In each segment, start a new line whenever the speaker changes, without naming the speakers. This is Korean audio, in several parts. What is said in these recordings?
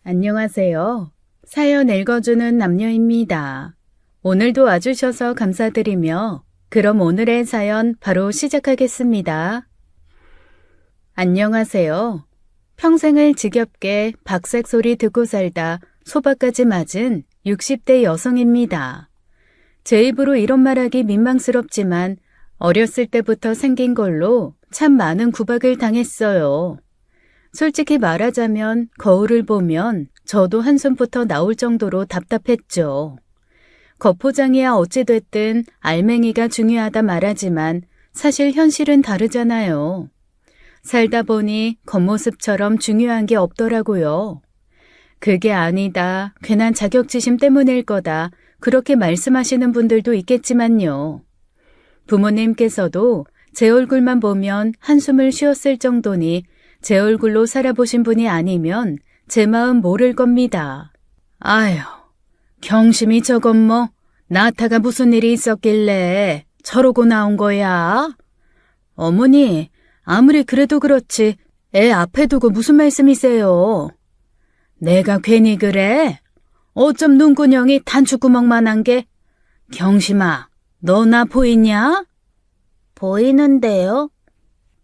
안녕하세요. 사연 읽어주는 남녀입니다. 오늘도 와주셔서 감사드리며 그럼 오늘의 사연 바로 시작하겠습니다. 안녕하세요. 평생을 지겹게 박색 소리 듣고 살다 소박까지 맞은 60대 여성입니다. 제 입으로 이런 말하기 민망스럽지만 어렸을 때부터 생긴 걸로 참 많은 구박을 당했어요. 솔직히 말하자면 거울을 보면 저도 한숨부터 나올 정도로 답답했죠. 겉포장이야 어찌됐든 알맹이가 중요하다 말하지만 사실 현실은 다르잖아요. 살다 보니 겉모습처럼 중요한 게 없더라고요. 그게 아니다, 괜한 자격지심 때문일 거다, 그렇게 말씀하시는 분들도 있겠지만요. 부모님께서도 제 얼굴만 보면 한숨을 쉬었을 정도니 제 얼굴로 살아보신 분이 아니면 제 마음 모를 겁니다. 아휴, 경심이 저건 뭐 나타가 무슨 일이 있었길래 저러고 나온 거야? 어머니, 아무리 그래도 그렇지 애 앞에 두고 무슨 말씀이세요? 내가 괜히 그래? 어쩜 눈구녕이 단추구멍만한 게? 경심아, 너 나 보이냐? 보이는데요?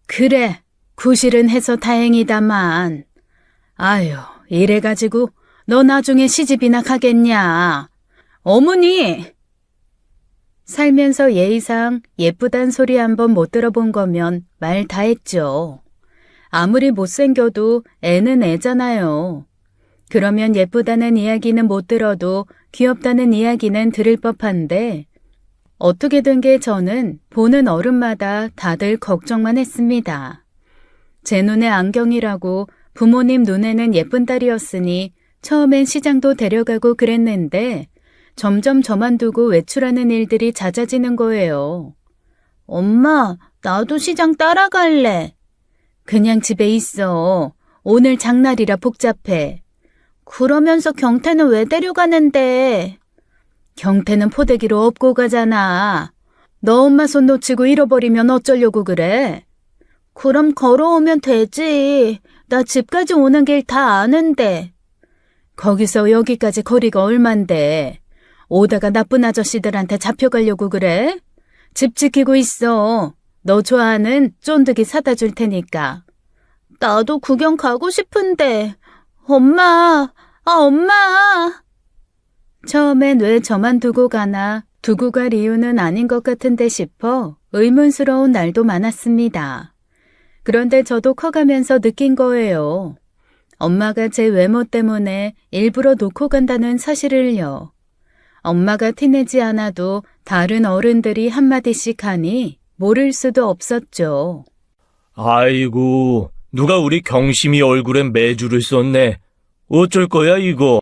그래, 구실은 해서 다행이다만. 아유, 이래가지고 너 나중에 시집이나 가겠냐? 어머니! 살면서 예의상 예쁘단 소리 한번 못 들어본 거면 말 다 했죠. 아무리 못생겨도 애는 애잖아요. 그러면 예쁘다는 이야기는 못 들어도 귀엽다는 이야기는 들을 법한데 어떻게 된 게 저는 보는 어른마다 다들 걱정만 했습니다. 제 눈에 안경이라고 부모님 눈에는 예쁜 딸이었으니 처음엔 시장도 데려가고 그랬는데 점점 저만 두고 외출하는 일들이 잦아지는 거예요. 엄마, 나도 시장 따라갈래. 그냥 집에 있어. 오늘 장날이라 복잡해. 그러면서 경태는 왜 데려가는데? 경태는 포대기로 업고 가잖아. 너 엄마 손 놓치고 잃어버리면 어쩌려고 그래? 그럼 걸어오면 되지. 나 집까지 오는 길 다 아는데. 거기서 여기까지 거리가 얼만데. 오다가 나쁜 아저씨들한테 잡혀가려고 그래? 집 지키고 있어. 너 좋아하는 쫀득이 사다 줄 테니까. 나도 구경 가고 싶은데. 엄마, 엄마. 처음엔 왜 저만 두고 가나 두고 갈 이유는 아닌 것 같은데 싶어 의문스러운 날도 많았습니다. 그런데 저도 커가면서 느낀 거예요. 엄마가 제 외모 때문에 일부러 놓고 간다는 사실을요. 엄마가 티내지 않아도 다른 어른들이 한마디씩 하니 모를 수도 없었죠.
아이고, 누가 우리 경심이 얼굴엔 매주를 썼네. 어쩔 거야, 이거?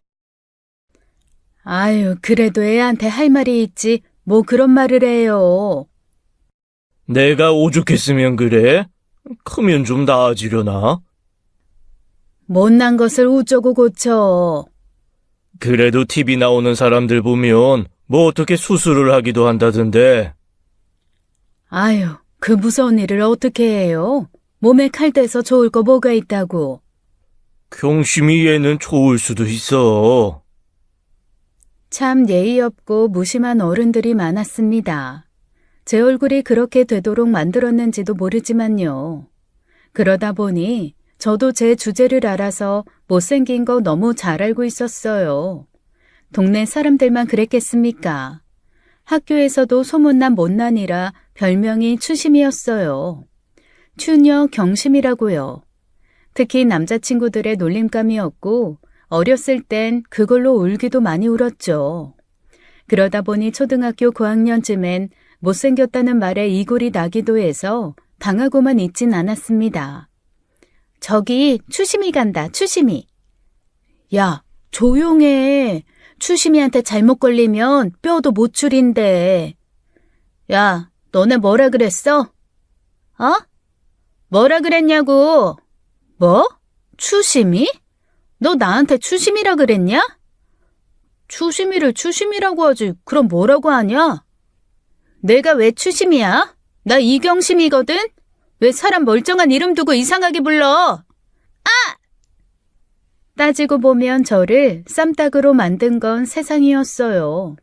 아유, 그래도 애한테 할 말이 있지 뭐 그런 말을 해요.
내가 오죽했으면 그래? 크면 좀 나아지려나?
못난 것을 우쩌고 고쳐.
그래도 TV 나오는 사람들 보면 뭐 어떻게 수술을 하기도 한다던데.
아유, 그 무서운 일을 어떻게 해요? 몸에 칼 대서 좋을 거 뭐가 있다고.
경심이 얘는 좋을 수도 있어.
참 예의 없고 무심한 어른들이 많았습니다. 제 얼굴이 그렇게 되도록 만들었는지도 모르지만요. 그러다 보니 저도 제 주제를 알아서 못생긴 거 너무 잘 알고 있었어요. 동네 사람들만 그랬겠습니까? 학교에서도 소문난 못난이라 별명이 추심이었어요. 추녀 경심이라고요. 특히 남자친구들의 놀림감이었고 어렸을 땐 그걸로 울기도 많이 울었죠. 그러다 보니 초등학교 고학년쯤엔 못생겼다는 말에 이골이 나기도 해서 당하고만 있진 않았습니다. 저기 추심이 간다, 추심이. 야, 조용해. 추심이한테 잘못 걸리면 뼈도 못 추린대. 야, 너네 뭐라 그랬어? 어? 뭐라 그랬냐고. 뭐? 추심이? 너 나한테 추심이라 그랬냐? 추심이를 추심이라고 하지 그럼 뭐라고 하냐? 내가 왜 추심이야? 나 이경심이거든? 왜 사람 멀쩡한 이름 두고 이상하게 불러? 따지고 보면 저를 쌈딱으로 만든 건 세상이었어요.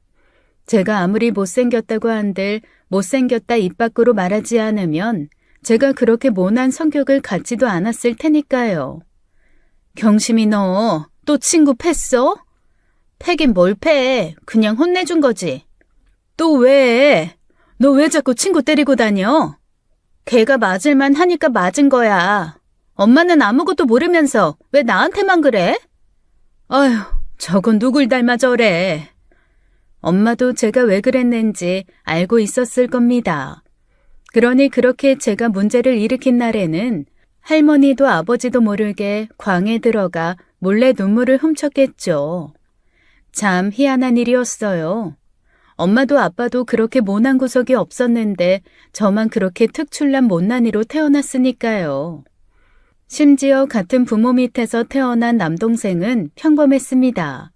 제가 아무리 못생겼다고 한들 못생겼다 입 밖으로 말하지 않으면 제가 그렇게 모난 성격을 갖지도 않았을 테니까요. 경심이 너 또 친구 팼어? 패긴 뭘 패? 그냥 혼내준 거지. 또 왜? 너 왜 자꾸 친구 때리고 다녀? 걔가 맞을만 하니까 맞은 거야. 엄마는 아무것도 모르면서 왜 나한테만 그래? 아휴, 저건 누굴 닮아 저래. 엄마도 제가 왜 그랬는지 알고 있었을 겁니다. 그러니 그렇게 제가 문제를 일으킨 날에는 할머니도 아버지도 모르게 광에 들어가 몰래 눈물을 훔쳤겠죠. 참 희한한 일이었어요. 엄마도 아빠도 그렇게 모난 구석이 없었는데 저만 그렇게 특출난 못난이로 태어났으니까요. 심지어 같은 부모 밑에서 태어난 남동생은 평범했습니다.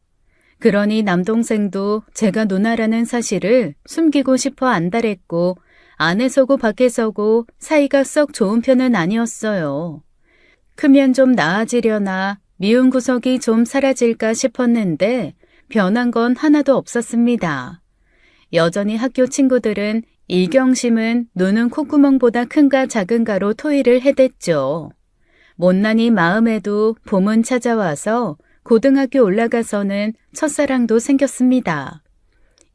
그러니 남동생도 제가 누나라는 사실을 숨기고 싶어 안달했고 안에 서고 밖에 서고 사이가 썩 좋은 편은 아니었어요. 크면 좀 나아지려나 미운 구석이 좀 사라질까 싶었는데 변한 건 하나도 없었습니다. 여전히 학교 친구들은 이경심은 눈은 콧구멍보다 큰가 작은가로 토의를 해댔죠. 못난이 마음에도 봄은 찾아와서 고등학교 올라가서는 첫사랑도 생겼습니다.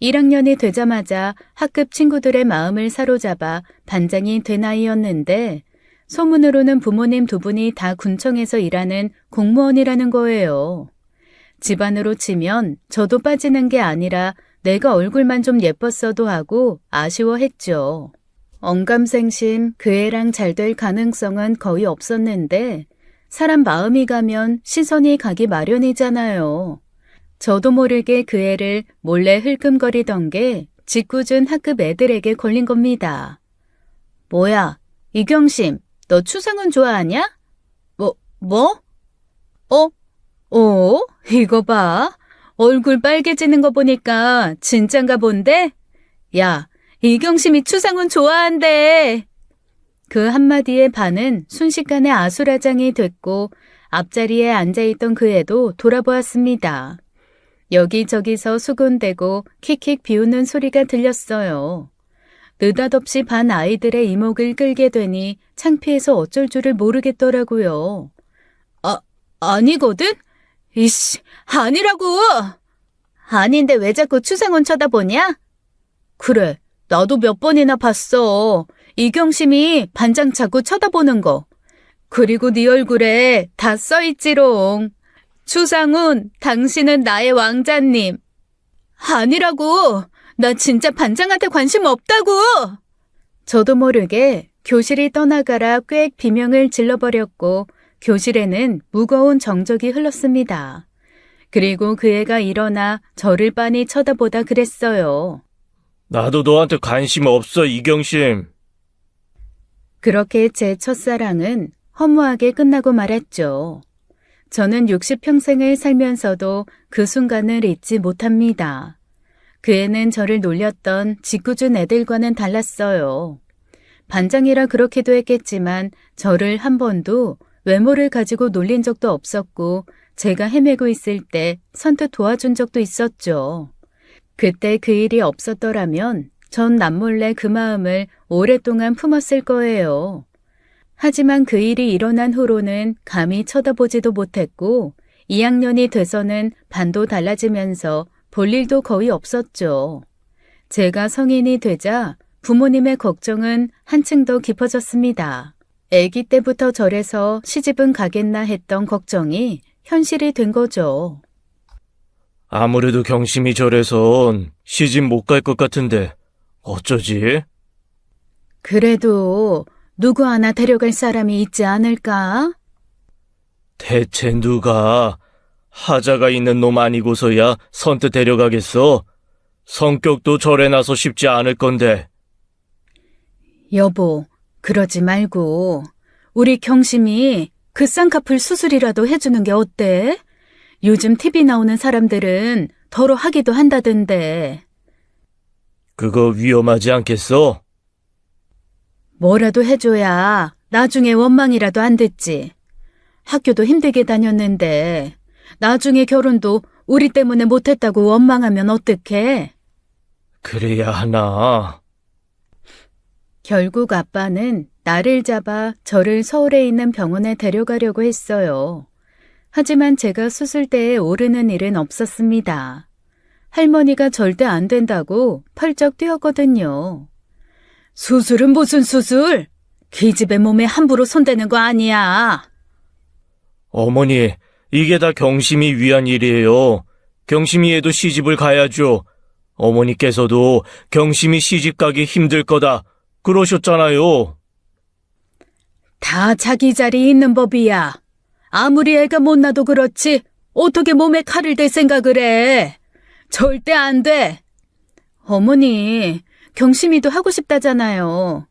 1학년이 되자마자 학급 친구들의 마음을 사로잡아 반장이 된 아이였는데 소문으로는 부모님 두 분이 다 군청에서 일하는 공무원이라는 거예요. 집안으로 치면 저도 빠지는 게 아니라 내가 얼굴만 좀 예뻤어도 하고 아쉬워했죠. 언감생심 그 애랑 잘 될 가능성은 거의 없었는데 사람 마음이 가면 시선이 가기 마련이잖아요. 저도 모르게 그 애를 몰래 흘끔거리던 게 짓궂은 학급 애들에게 걸린 겁니다. 뭐야, 이경심, 너 추상은 좋아하냐? 뭐? 이거 봐. 얼굴 빨개지는 거 보니까 진짠가 본데? 야, 이경심이 추상은 좋아한대. 그 한마디에 반은 순식간에 아수라장이 됐고 앞자리에 앉아있던 그 애도 돌아보았습니다. 여기저기서 수군대고 킥킥 비웃는 소리가 들렸어요. 느닷없이 반 아이들의 이목을 끌게 되니 창피해서 어쩔 줄을 모르겠더라고요. 아니거든? 이씨, 아니라고! 아닌데 왜 자꾸 추상훈 쳐다보냐? 그래, 나도 몇 번이나 봤어. 이경심이 반장 자꾸 쳐다보는 거. 그리고 네 얼굴에 다 써있지롱. 추상훈, 당신은 나의 왕자님. 아니라고! 나 진짜 반장한테 관심 없다고! 저도 모르게 교실이 떠나가라 꽥 비명을 질러버렸고 교실에는 무거운 정적이 흘렀습니다. 그리고 그 애가 일어나 저를 빤히 쳐다보다 그랬어요.
나도 너한테 관심 없어, 이경심.
그렇게 제 첫사랑은 허무하게 끝나고 말았죠. 저는 60평생을 살면서도 그 순간을 잊지 못합니다. 그 애는 저를 놀렸던 짓궂은 애들과는 달랐어요. 반장이라 그렇기도 했겠지만 저를 한 번도 외모를 가지고 놀린 적도 없었고 제가 헤매고 있을 때 선뜻 도와준 적도 있었죠. 그때 그 일이 없었더라면 전 남몰래 그 마음을 오랫동안 품었을 거예요. 하지만 그 일이 일어난 후로는 감히 쳐다보지도 못했고 2학년이 돼서는 반도 달라지면서 볼 일도 거의 없었죠. 제가 성인이 되자 부모님의 걱정은 한층 더 깊어졌습니다. 아기 때부터 절에서 시집은 가겠나 했던 걱정이 현실이 된 거죠.
아무래도 경심이 저래선 시집 못 갈 것 같은데 어쩌지?
그래도 누구 하나 데려갈 사람이 있지 않을까?
대체 누가 하자가 있는 놈 아니고서야 선뜻 데려가겠어? 성격도 절에 나서 쉽지 않을 건데.
여보, 그러지 말고 우리 경심이 그 쌍꺼풀 수술이라도 해주는 게 어때? 요즘 TV 나오는 사람들은 더러 하기도 한다던데.
그거 위험하지 않겠어?
뭐라도 해줘야 나중에 원망이라도 안 됐지. 학교도 힘들게 다녔는데 나중에 결혼도 우리 때문에 못했다고 원망하면 어떡해?
그래야 하나.
결국 아빠는 나를 잡아 저를 서울에 있는 병원에 데려가려고 했어요. 하지만 제가 수술대에 오르는 일은 없었습니다. 할머니가 절대 안 된다고 펄쩍 뛰었거든요. 수술은 무슨 수술? 기집애 몸에 함부로 손대는 거 아니야.
어머니, 이게 다 경심이 위한 일이에요. 경심이에도 시집을 가야죠. 어머니께서도 경심이 시집 가기 힘들 거다 그러셨잖아요.
다 자기 자리에 있는 법이야. 아무리 애가 못나도 그렇지 어떻게 몸에 칼을 댈 생각을 해. 절대 안 돼. 어머니, 경심이도 하고 싶다잖아요.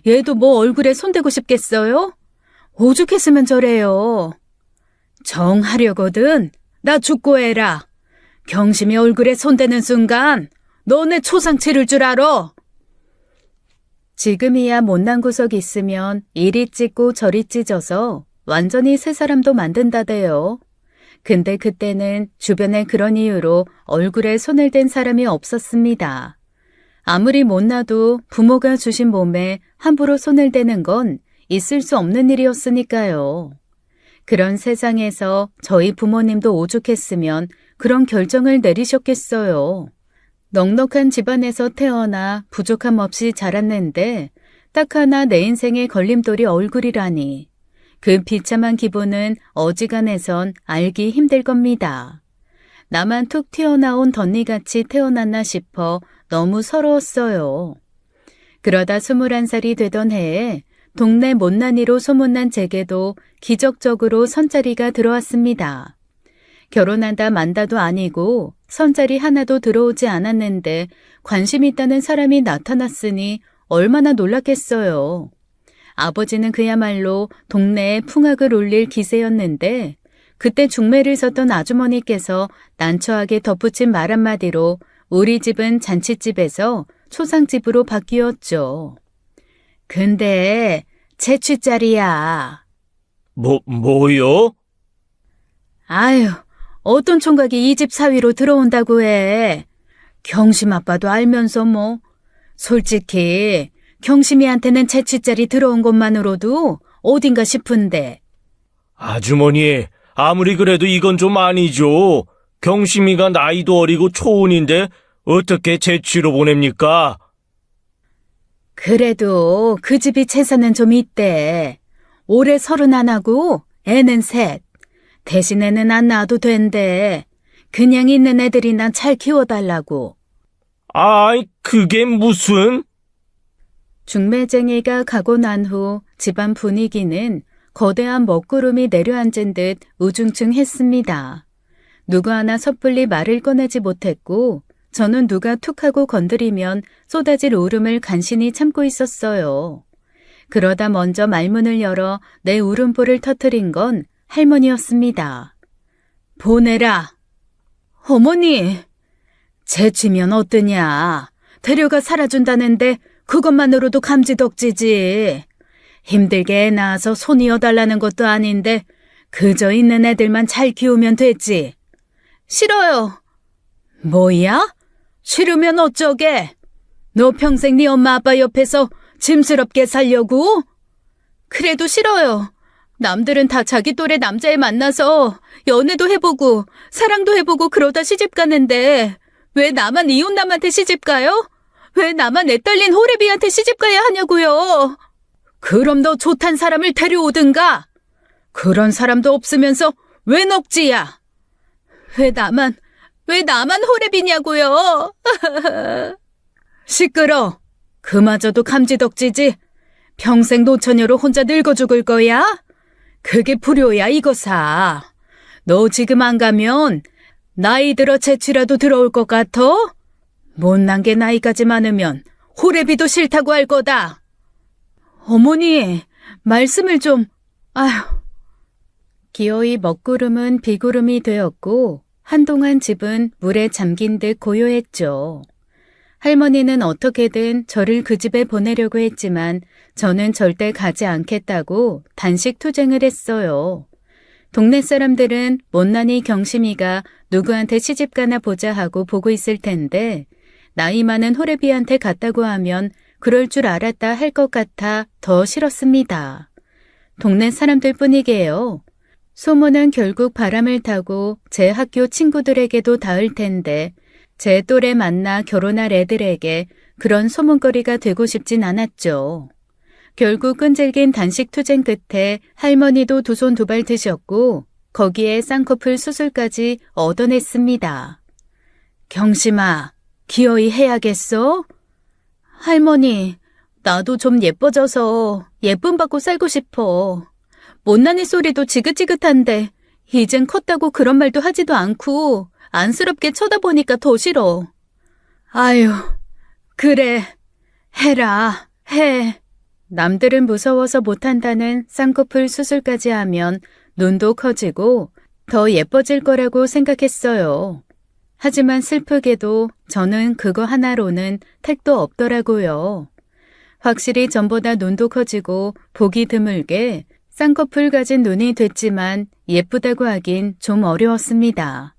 얘도 뭐 얼굴에 손대고 싶겠어요? 오죽했으면 저래요. 정하려거든. 나 죽고 해라. 경심이 얼굴에 손대는 순간 너네 초상 치를 줄 알아. 지금이야 못난 구석이 있으면 이리 찢고 저리 찢어서 완전히 새 사람도 만든다대요. 근데 그때는 주변에 그런 이유로 얼굴에 손을 댄 사람이 없었습니다. 아무리 못나도 부모가 주신 몸에 함부로 손을 대는 건 있을 수 없는 일이었으니까요. 그런 세상에서 저희 부모님도 오죽했으면 그런 결정을 내리셨겠어요. 넉넉한 집안에서 태어나 부족함 없이 자랐는데 딱 하나 내 인생의 걸림돌이 얼굴이라니. 그 비참한 기분은 어지간해선 알기 힘들 겁니다. 나만 툭 튀어나온 덧니같이 태어났나 싶어 너무 서러웠어요. 그러다 21살이 되던 해에 동네 못난이로 소문난 제게도 기적적으로 선자리가 들어왔습니다. 결혼한다 만다도 아니고 선자리 하나도 들어오지 않았는데 관심 있다는 사람이 나타났으니 얼마나 놀랐겠어요. 아버지는 그야말로 동네에 풍악을 울릴 기세였는데 그때 중매를 섰던 아주머니께서 난처하게 덧붙인 말 한마디로 우리 집은 잔칫집에서 초상집으로 바뀌었죠. 근데 채취짜리야.
뭐요?
아유, 어떤 총각이 이 집 사위로 들어온다고 해. 경심 아빠도 알면서 뭐. 솔직히 경심이한테는 채취짜리 들어온 것만으로도 어딘가 싶은데.
아주머니, 아무리 그래도 이건 좀 아니죠. 경심이가 나이도 어리고 초혼인데 어떻게 재취로 보냅니까?
그래도 그 집이 재산은 좀 있대. 올해 31하고 애는 3. 대신에는 안 낳아도 된대. 그냥 있는 애들이나 잘 키워달라고.
아이, 그게 무슨?
중매쟁이가 가고 난 후 집안 분위기는 거대한 먹구름이 내려앉은 듯 우중충했습니다. 누구 하나 섣불리 말을 꺼내지 못했고 저는 누가 툭 하고 건드리면 쏟아질 울음을 간신히 참고 있었어요. 그러다 먼저 말문을 열어 내 울음보를 터뜨린 건 할머니였습니다. 보내라. 어머니, 재치면 어떠냐. 데려가 살아준다는데 그것만으로도 감지덕지지. 힘들게 애 낳아서 손 이어달라는 것도 아닌데 그저 있는 애들만 잘 키우면 되지. 싫어요. 뭐야? 싫으면 어쩌게? 너 평생 네 엄마 아빠 옆에서 짐스럽게 살려고? 그래도 싫어요. 남들은 다 자기 또래 남자애 만나서 연애도 해보고 사랑도 해보고 그러다 시집 가는데 왜 나만 이혼남한테 시집 가요? 왜 나만 애 딸린 호래비한테 시집 가야 하냐고요? 그럼 너 좋단 사람을 데려오든가. 그런 사람도 없으면서 왜 넉지야? 왜 나만 호래비냐고요? 시끄러. 그마저도 감지덕지지. 평생 노처녀로 혼자 늙어 죽을 거야? 그게 불효야 이거사. 너 지금 안 가면 나이 들어 재취라도 들어올 것 같아? 못난 게 나이까지 많으면 호래비도 싫다고 할 거다. 어머니, 말씀을 좀... 아휴. 기어이 먹구름은 비구름이 되었고 한동안 집은 물에 잠긴 듯 고요했죠. 할머니는 어떻게든 저를 그 집에 보내려고 했지만 저는 절대 가지 않겠다고 단식 투쟁을 했어요. 동네 사람들은 못난이 경심이가 누구한테 시집가나 보자 하고 보고 있을 텐데 나이 많은 호래비한테 갔다고 하면 그럴 줄 알았다 할 것 같아 더 싫었습니다. 동네 사람들 뿐이게요. 소문은 결국 바람을 타고 제 학교 친구들에게도 닿을 텐데 제 또래 만나 결혼할 애들에게 그런 소문거리가 되고 싶진 않았죠. 결국 끈질긴 단식 투쟁 끝에 할머니도 두 손 두 발 드셨고 거기에 쌍꺼풀 수술까지 얻어냈습니다. 경심아, 기어이 해야겠어? 할머니, 나도 좀 예뻐져서 예쁨 받고 살고 싶어. 못난이 소리도 지긋지긋한데 이젠 컸다고 그런 말도 하지도 않고 안쓰럽게 쳐다보니까 더 싫어. 아유, 그래, 해라, 해. 남들은 무서워서 못한다는 쌍꺼풀 수술까지 하면 눈도 커지고 더 예뻐질 거라고 생각했어요. 하지만 슬프게도 저는 그거 하나로는 택도 없더라고요. 확실히 전보다 눈도 커지고 보기 드물게 쌍꺼풀 가진 눈이 됐지만 예쁘다고 하긴 좀 어려웠습니다.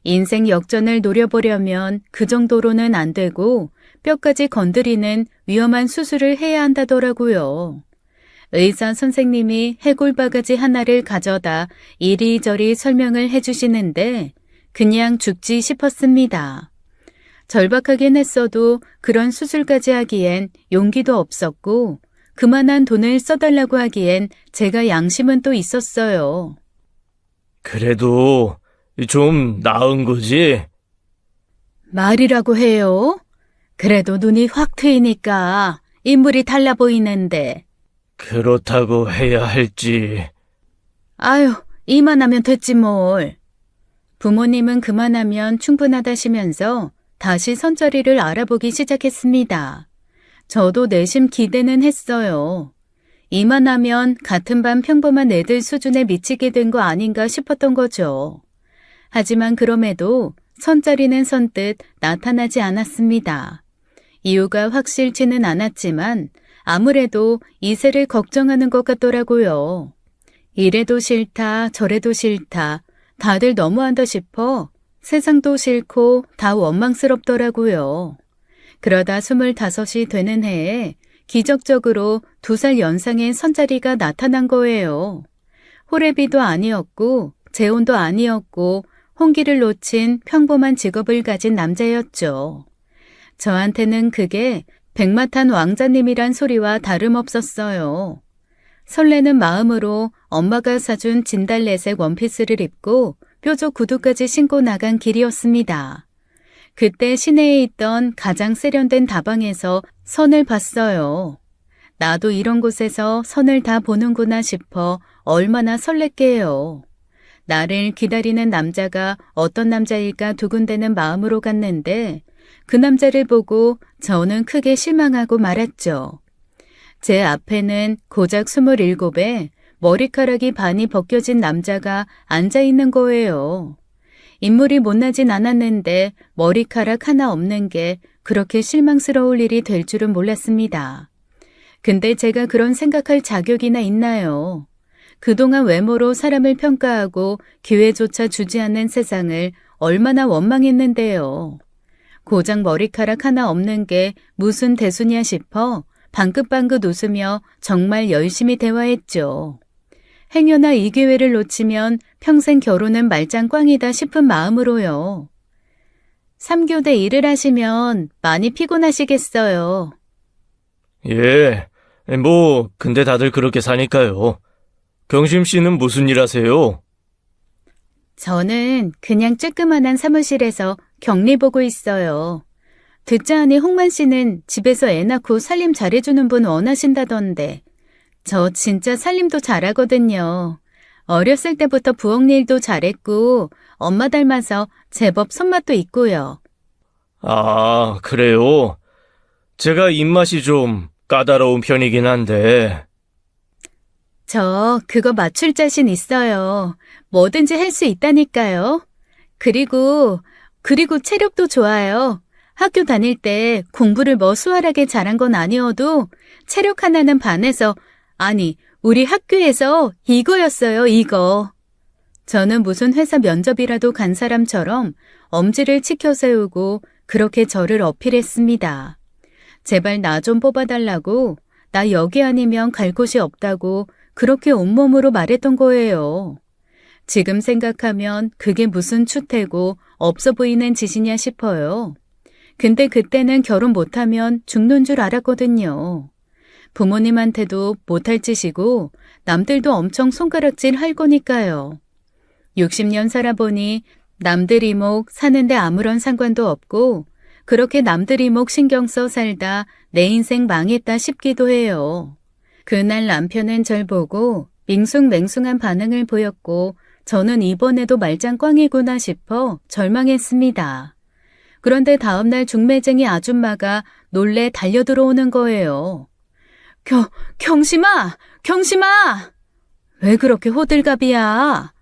인생 역전을 노려보려면 그 정도로는 안 되고 뼈까지 건드리는 위험한 수술을 해야 한다더라고요. 의사 선생님이 해골바가지 하나를 가져다 이리저리 설명을 해주시는데 그냥 죽지 싶었습니다. 절박하긴 했어도 그런 수술까지 하기엔 용기도 없었고 그만한 돈을 써달라고 하기엔 제가 양심은 또 있었어요.
그래도 좀 나은 거지?
말이라고 해요? 그래도 눈이 확 트이니까 인물이 달라 보이는데.
그렇다고 해야 할지.
아유, 이만하면 됐지 뭘. 부모님은 그만하면 충분하다시면서 다시 선자리를 알아보기 시작했습니다. 저도 내심 기대는 했어요. 이만하면 같은 반 평범한 애들 수준에 미치게 된 거 아닌가 싶었던 거죠. 하지만 그럼에도 선자리는 선뜻 나타나지 않았습니다. 이유가 확실치는 않았지만 아무래도 이세를 걱정하는 것 같더라고요. 이래도 싫다 저래도 싫다 다들 너무한다 싶어 세상도 싫고 다 원망스럽더라고요. 그러다 25이 되는 해에 기적적으로 2살 연상의 선자리가 나타난 거예요. 호래비도 아니었고 재혼도 아니었고 홍기를 놓친 평범한 직업을 가진 남자였죠. 저한테는 그게 백마탄 왕자님이란 소리와 다름없었어요. 설레는 마음으로 엄마가 사준 진달래색 원피스를 입고 뾰족 구두까지 신고 나간 길이었습니다. 그때 시내에 있던 가장 세련된 다방에서 선을 봤어요. 나도 이런 곳에서 선을 다 보는구나 싶어 얼마나 설렜게요. 나를 기다리는 남자가 어떤 남자일까 두근대는 마음으로 갔는데 그 남자를 보고 저는 크게 실망하고 말았죠. 제 앞에는 고작 27에 머리카락이 반이 벗겨진 남자가 앉아있는 거예요. 인물이 못나진 않았는데 머리카락 하나 없는 게 그렇게 실망스러울 일이 될 줄은 몰랐습니다. 근데 제가 그런 생각할 자격이나 있나요? 그동안 외모로 사람을 평가하고 기회조차 주지 않는 세상을 얼마나 원망했는데요. 고작 머리카락 하나 없는 게 무슨 대수냐 싶어 방긋방긋 웃으며 정말 열심히 대화했죠. 행여나 이 기회를 놓치면 평생 결혼은 말짱 꽝이다 싶은 마음으로요. 3교대 일을 하시면 많이 피곤하시겠어요.
예, 근데 다들 그렇게 사니까요. 경심 씨는 무슨 일 하세요?
저는 그냥 쬐끄만한 사무실에서 격리 보고 있어요. 듣자 하니 홍만 씨는 집에서 애 낳고 살림 잘해주는 분 원하신다던데 저 진짜 살림도 잘하거든요. 어렸을 때부터 부엌 일도 잘했고 엄마 닮아서 제법 손맛도 있고요.
아, 그래요? 제가 입맛이 좀 까다로운 편이긴 한데.
저 그거 맞출 자신 있어요. 뭐든지 할 수 있다니까요. 그리고 체력도 좋아요. 학교 다닐 때 공부를 뭐 수월하게 잘한 건 아니어도 체력 하나는 반에서 아니 우리 학교에서 이거였어요, 이거. 저는 무슨 회사 면접이라도 간 사람처럼 엄지를 치켜 세우고 그렇게 저를 어필했습니다. 제발 나 좀 뽑아달라고, 나 여기 아니면 갈 곳이 없다고 그렇게 온몸으로 말했던 거예요. 지금 생각하면 그게 무슨 추태고 없어 보이는 짓이냐 싶어요. 근데 그때는 결혼 못하면 죽는 줄 알았거든요. 부모님한테도 못할 짓이고 남들도 엄청 손가락질 할 거니까요. 60년 살아보니 남들 이목 사는데 아무런 상관도 없고 그렇게 남들 이목 신경 써 살다 내 인생 망했다 싶기도 해요. 그날 남편은 절 보고 밍숭맹숭한 반응을 보였고 저는 이번에도 말짱 꽝이구나 싶어 절망했습니다. 그런데 다음날 중매쟁이 아줌마가 놀래 달려들어오는 거예요. 경심아! 경심아! 왜 그렇게 호들갑이야?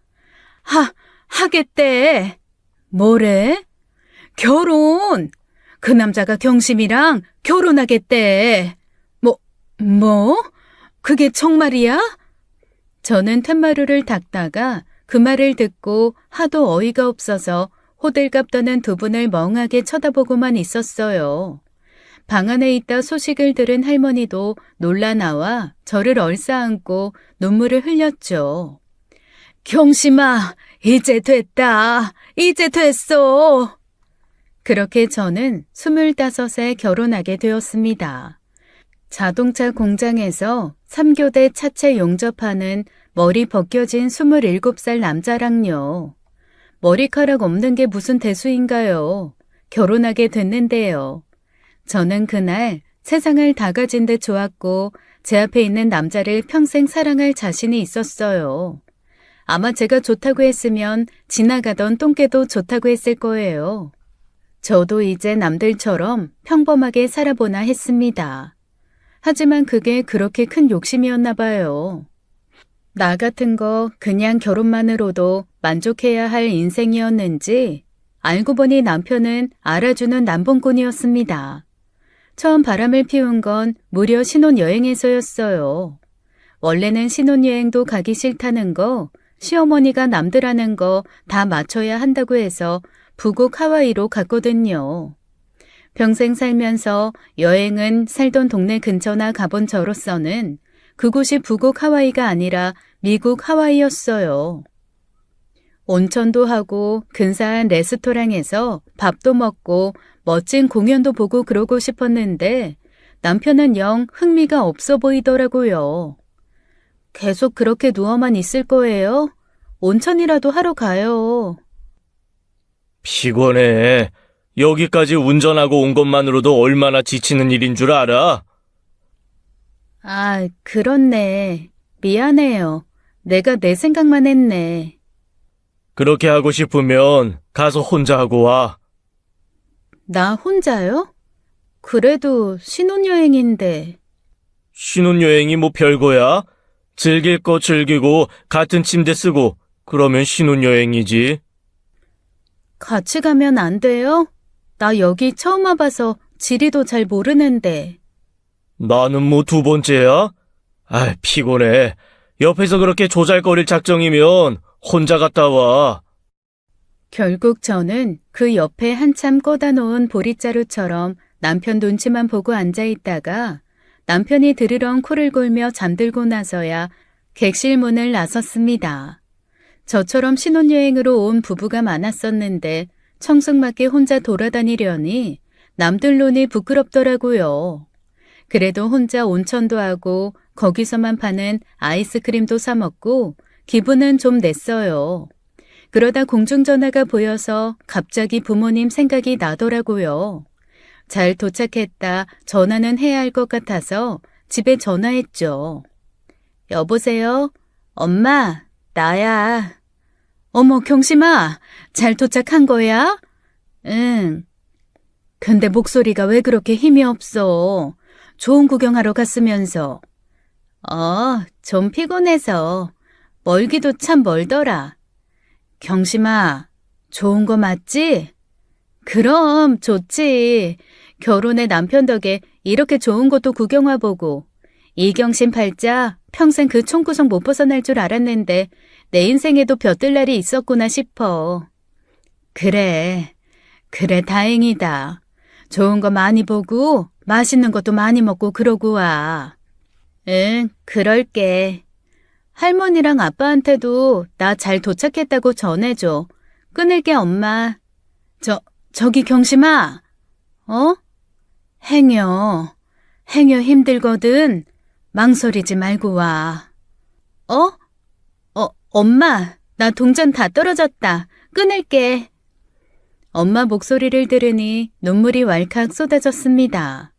하겠대. 뭐래? 결혼! 그 남자가 경심이랑 결혼하겠대. 뭐? 그게 정말이야? 저는 툇마루를 닦다가 그 말을 듣고 하도 어이가 없어서 호들갑 떠는 두 분을 멍하게 쳐다보고만 있었어요. 방 안에 있다 소식을 들은 할머니도 놀라 나와 저를 얼싸안고 눈물을 흘렸죠. 경심아, 이제 됐다. 이제 됐어. 그렇게 저는 25에 결혼하게 되었습니다. 자동차 공장에서 3교대 차체 용접하는 머리 벗겨진 27살 남자랑요. 머리카락 없는 게 무슨 대수인가요? 결혼하게 됐는데요. 저는 그날 세상을 다 가진 듯 좋았고 제 앞에 있는 남자를 평생 사랑할 자신이 있었어요. 아마 제가 좋다고 했으면 지나가던 똥개도 좋다고 했을 거예요. 저도 이제 남들처럼 평범하게 살아보나 했습니다. 하지만 그게 그렇게 큰 욕심이었나 봐요. 나 같은 거 그냥 결혼만으로도 만족해야 할 인생이었는지 알고 보니 남편은 알아주는 남봉꾼이었습니다. 처음 바람을 피운 건 무려 신혼여행에서였어요. 원래는 신혼여행도 가기 싫다는 거, 시어머니가 남들 하는 거 다 맞춰야 한다고 해서 부국 하와이로 갔거든요. 평생 살면서 여행은 살던 동네 근처나 가본 저로서는 그곳이 부국 하와이가 아니라 미국 하와이였어요. 온천도 하고 근사한 레스토랑에서 밥도 먹고 멋진 공연도 보고 그러고 싶었는데 남편은 영 흥미가 없어 보이더라고요. 계속 그렇게 누워만 있을 거예요? 온천이라도 하러 가요.
피곤해. 여기까지 운전하고 온 것만으로도 얼마나 지치는 일인 줄 알아?
아, 그렇네. 미안해요. 내가 내 생각만 했네.
그렇게 하고 싶으면 가서 혼자 하고 와.
나 혼자요? 그래도 신혼여행인데.
신혼여행이 뭐 별거야? 즐길 거 즐기고 같은 침대 쓰고 그러면 신혼여행이지.
같이 가면 안 돼요? 나 여기 처음 와봐서 지리도 잘 모르는데.
나는 뭐 두 번째야? 아, 피곤해. 옆에서 그렇게 조잘거릴 작정이면 혼자 갔다 와.
결국 저는 그 옆에 한참 꽂아 놓은 보릿자루처럼 남편 눈치만 보고 앉아 있다가 남편이 드르렁 코를 골며 잠들고 나서야 객실 문을 나섰습니다. 저처럼 신혼여행으로 온 부부가 많았었는데 청승맞게 혼자 돌아다니려니 남들 눈이 부끄럽더라고요. 그래도 혼자 온천도 하고 거기서만 파는 아이스크림도 사 먹고 기분은 좀 냈어요. 그러다 공중전화가 보여서 갑자기 부모님 생각이 나더라고요. 잘 도착했다 전화는 해야 할 것 같아서 집에 전화했죠. 여보세요? 엄마, 나야. 어머, 경심아, 잘 도착한 거야? 응. 근데 목소리가 왜 그렇게 힘이 없어? 좋은 구경하러 갔으면서. 좀 피곤해서. 멀기도 참 멀더라. 경심아, 좋은 거 맞지? 그럼 좋지. 결혼해 남편 덕에 이렇게 좋은 것도 구경 와보고. 이경심 팔자 평생 그 총구석 못 벗어날 줄 알았는데 내 인생에도 벼뜰 날이 있었구나 싶어. 그래, 다행이다. 좋은 거 많이 보고 맛있는 것도 많이 먹고 그러고 와. 응, 그럴게. 할머니랑 아빠한테도 나 잘 도착했다고 전해줘. 끊을게, 엄마. 저기 경심아. 어? 행여 힘들거든. 망설이지 말고 와. 엄마, 나 동전 다 떨어졌다. 끊을게. 엄마 목소리를 들으니 눈물이 왈칵 쏟아졌습니다.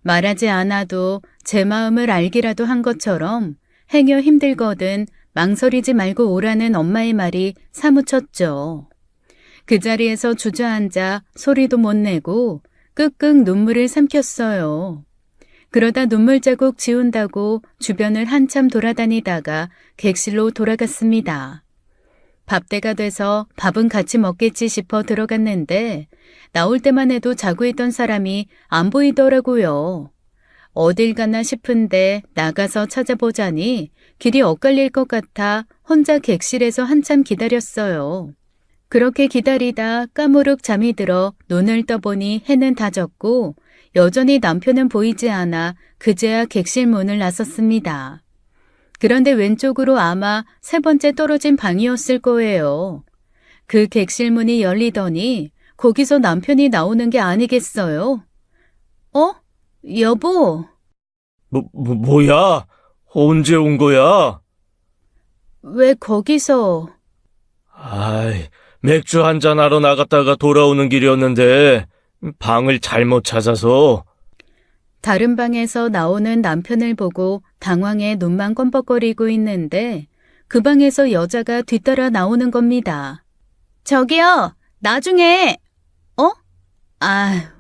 말하지 않아도 제 마음을 알기라도 한 것처럼 행여 힘들거든 망설이지 말고 오라는 엄마의 말이 사무쳤죠. 그 자리에서 주저앉아 소리도 못 내고 끄끄 눈물을 삼켰어요. 그러다 눈물 자국 지운다고 주변을 한참 돌아다니다가 객실로 돌아갔습니다. 밥때가 돼서 밥은 같이 먹겠지 싶어 들어갔는데 나올 때만 해도 자고 있던 사람이 안 보이더라고요. 어딜 가나 싶은데 나가서 찾아보자니 길이 엇갈릴 것 같아 혼자 객실에서 한참 기다렸어요. 그렇게 기다리다 까무룩 잠이 들어 눈을 떠보니 해는 다 졌고 여전히 남편은 보이지 않아 그제야 객실 문을 나섰습니다. 그런데 왼쪽으로 아마 세 번째 떨어진 방이었을 거예요. 그 객실 문이 열리더니 거기서 남편이 나오는 게 아니겠어요? 여보.
뭐야? 언제 온 거야?
왜 거기서?
아이, 맥주 한잔 하러 나갔다가 돌아오는 길이었는데 방을 잘못 찾아서.
다른 방에서 나오는 남편을 보고 당황해 눈만 껌뻑거리고 있는데 그 방에서 여자가 뒤따라 나오는 겁니다. 저기요, 나중에.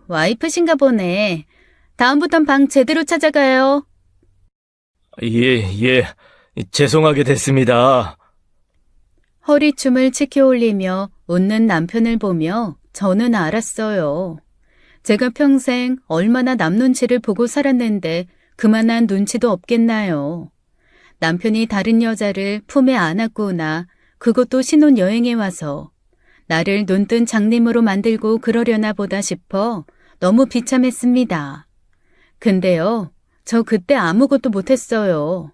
와이프신가 보네. 다음부턴 방 제대로 찾아가요.
예, 죄송하게 됐습니다.
허리춤을 치켜 올리며 웃는 남편을 보며 저는 알았어요. 제가 평생 얼마나 남 눈치를 보고 살았는데 그만한 눈치도 없겠나요. 남편이 다른 여자를 품에 안았구나. 그것도 신혼여행에 와서. 나를 눈뜬 장님으로 만들고 그러려나 보다 싶어 너무 비참했습니다. 근데요, 저 그때 아무것도 못했어요.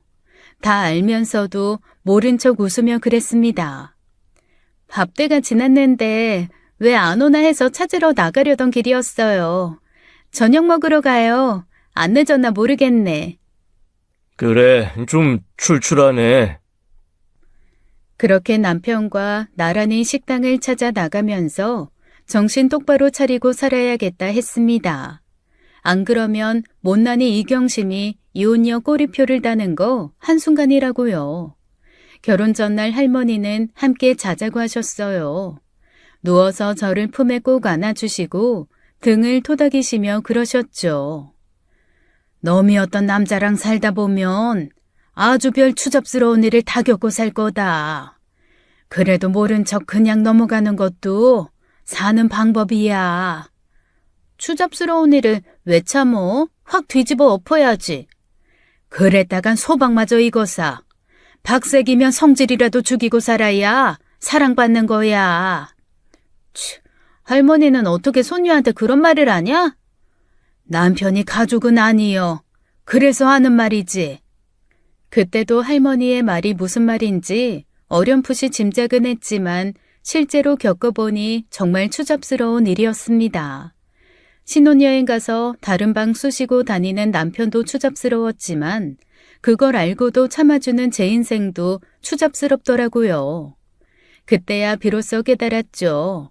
다 알면서도 모른 척 웃으며 그랬습니다. 밥때가 지났는데 왜 안 오나 해서 찾으러 나가려던 길이었어요. 저녁 먹으러 가요. 안 늦었나 모르겠네.
그래, 좀 출출하네.
그렇게 남편과 나란히 식당을 찾아 나가면서 정신 똑바로 차리고 살아야겠다 했습니다. 안 그러면 못난이 이경심이 이혼녀 꼬리표를 다는 거 한순간이라고요. 결혼 전날 할머니는 함께 자자고 하셨어요. 누워서 저를 품에 꼭 안아주시고 등을 토닥이시며 그러셨죠. 놈이 어떤 남자랑 살다 보면 아주 별 추접스러운 일을 다 겪고 살 거다. 그래도 모른 척 그냥 넘어가는 것도 사는 방법이야. 추잡스러운 일을 왜 참어? 확 뒤집어 엎어야지. 그랬다간 소방마저 익어사. 박색이면 성질이라도 죽이고 살아야 사랑받는 거야. 할머니는 어떻게 손녀한테 그런 말을 하냐? 남편이 가족은 아니여. 그래서 하는 말이지. 그때도 할머니의 말이 무슨 말인지 어렴풋이 짐작은 했지만 실제로 겪어보니 정말 추잡스러운 일이었습니다. 신혼여행 가서 다른 방 쑤시고 다니는 남편도 추잡스러웠지만 그걸 알고도 참아주는 제 인생도 추잡스럽더라고요. 그때야 비로소 깨달았죠.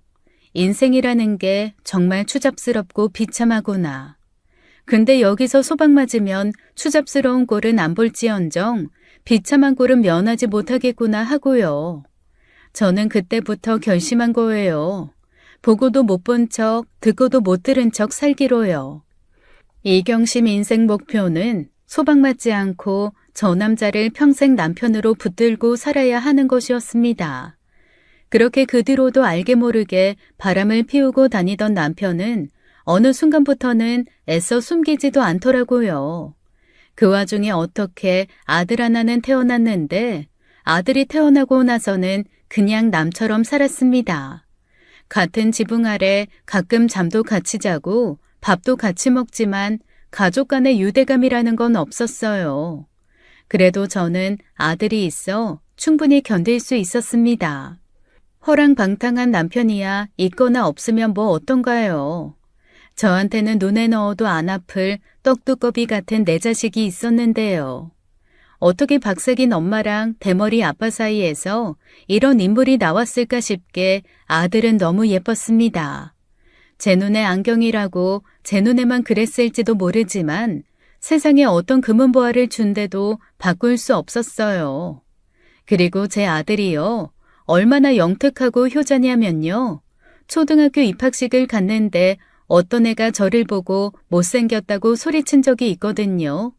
인생이라는 게 정말 추잡스럽고 비참하구나. 근데 여기서 소방 맞으면 추잡스러운 꼴은 안 볼지언정 비참한 꼴은 면하지 못하겠구나 하고요. 저는 그때부터 결심한 거예요. 보고도 못 본 척, 듣고도 못 들은 척 살기로요. 이경심 인생 목표는 소방 맞지 않고 저 남자를 평생 남편으로 붙들고 살아야 하는 것이었습니다. 그렇게 그 뒤로도 알게 모르게 바람을 피우고 다니던 남편은 어느 순간부터는 애써 숨기지도 않더라고요. 그 와중에 어떻게 아들 하나는 태어났는데 아들이 태어나고 나서는 그냥 남처럼 살았습니다. 같은 지붕 아래 가끔 잠도 같이 자고 밥도 같이 먹지만 가족 간의 유대감이라는 건 없었어요. 그래도 저는 아들이 있어 충분히 견딜 수 있었습니다. 허랑방탕한 남편이야 있거나 없으면 뭐 어떤가요? 저한테는 눈에 넣어도 안 아플 떡두꺼비 같은 내 자식이 있었는데요. 어떻게 박색인 엄마랑 대머리 아빠 사이에서 이런 인물이 나왔을까 싶게 아들은 너무 예뻤습니다. 제 눈에 안경이라고 제 눈에만 그랬을지도 모르지만 세상에 어떤 금은보화를 준데도 바꿀 수 없었어요. 그리고 제 아들이요. 얼마나 영특하고 효자냐면요. 초등학교 입학식을 갔는데 어떤 애가 저를 보고 못생겼다고 소리친 적이 있거든요.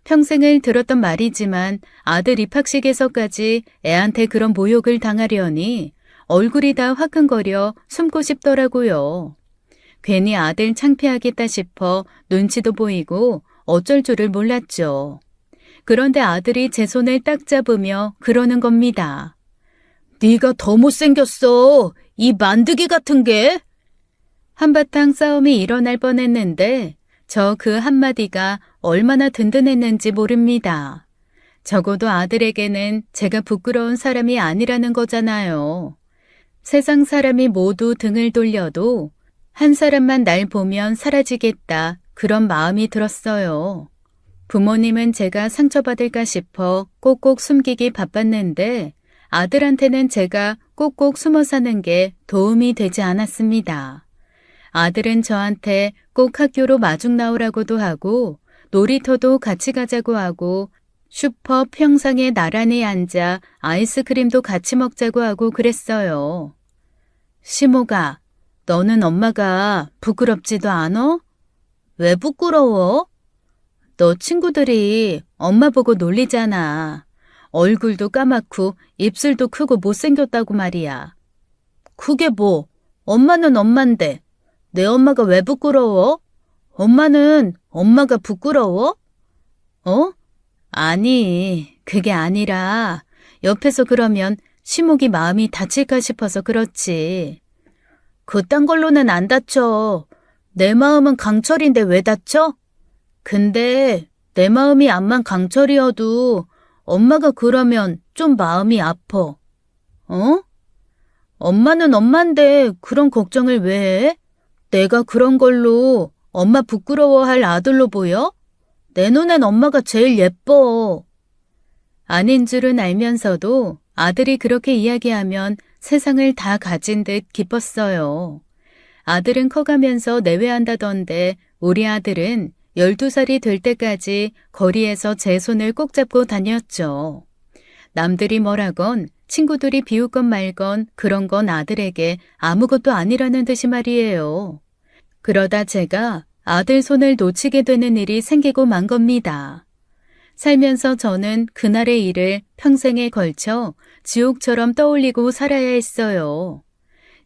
평생을 들었던 말이지만 아들 입학식에서까지 애한테 그런 모욕을 당하려니 얼굴이 다 화끈거려 숨고 싶더라고요. 괜히 아들 창피하겠다 싶어 눈치도 보이고 어쩔 줄을 몰랐죠. 그런데 아들이 제 손을 딱 잡으며 그러는 겁니다. 네가 더 못생겼어. 이 만드기 같은 게. 한바탕 싸움이 일어날 뻔했는데 저 그 한마디가 얼마나 든든했는지 모릅니다. 적어도 아들에게는 제가 부끄러운 사람이 아니라는 거잖아요. 세상 사람이 모두 등을 돌려도 한 사람만 날 보면 사라지겠다 그런 마음이 들었어요. 부모님은 제가 상처받을까 싶어 꼭꼭 숨기기 바빴는데 아들한테는 제가 꼭꼭 숨어 사는 게 도움이 되지 않았습니다. 아들은 저한테 꼭 학교로 마중 나오라고도 하고 놀이터도 같이 가자고 하고 슈퍼 평상에 나란히 앉아 아이스크림도 같이 먹자고 하고 그랬어요. 시모가, 너는 엄마가 부끄럽지도 않어? 왜 부끄러워? 너 친구들이 엄마 보고 놀리잖아. 얼굴도 까맣고 입술도 크고 못생겼다고 말이야. 그게 뭐, 엄마는 엄만데 내 엄마가 왜 부끄러워? 엄마는 엄마가 부끄러워? 어? 아니, 그게 아니라 옆에서 그러면 시목이 마음이 다칠까 싶어서 그렇지. 그딴 걸로는 안 다쳐. 내 마음은 강철인데 왜 다쳐? 근데 내 마음이 암만 강철이어도 엄마가 그러면 좀 마음이 아파. 어? 엄마는 엄만데 그런 걱정을 왜 해? 내가 그런 걸로 엄마 부끄러워할 아들로 보여? 내 눈엔 엄마가 제일 예뻐. 아닌 줄은 알면서도 아들이 그렇게 이야기하면 세상을 다 가진 듯 기뻤어요. 아들은 커가면서 내외한다던데 우리 아들은 12살이 될 때까지 거리에서 제 손을 꼭 잡고 다녔죠. 남들이 뭐라건 친구들이 비웃건 말건 그런 건 아들에게 아무것도 아니라는 듯이 말이에요. 그러다 제가 아들 손을 놓치게 되는 일이 생기고 만 겁니다. 살면서 저는 그날의 일을 평생에 걸쳐 지옥처럼 떠올리고 살아야 했어요.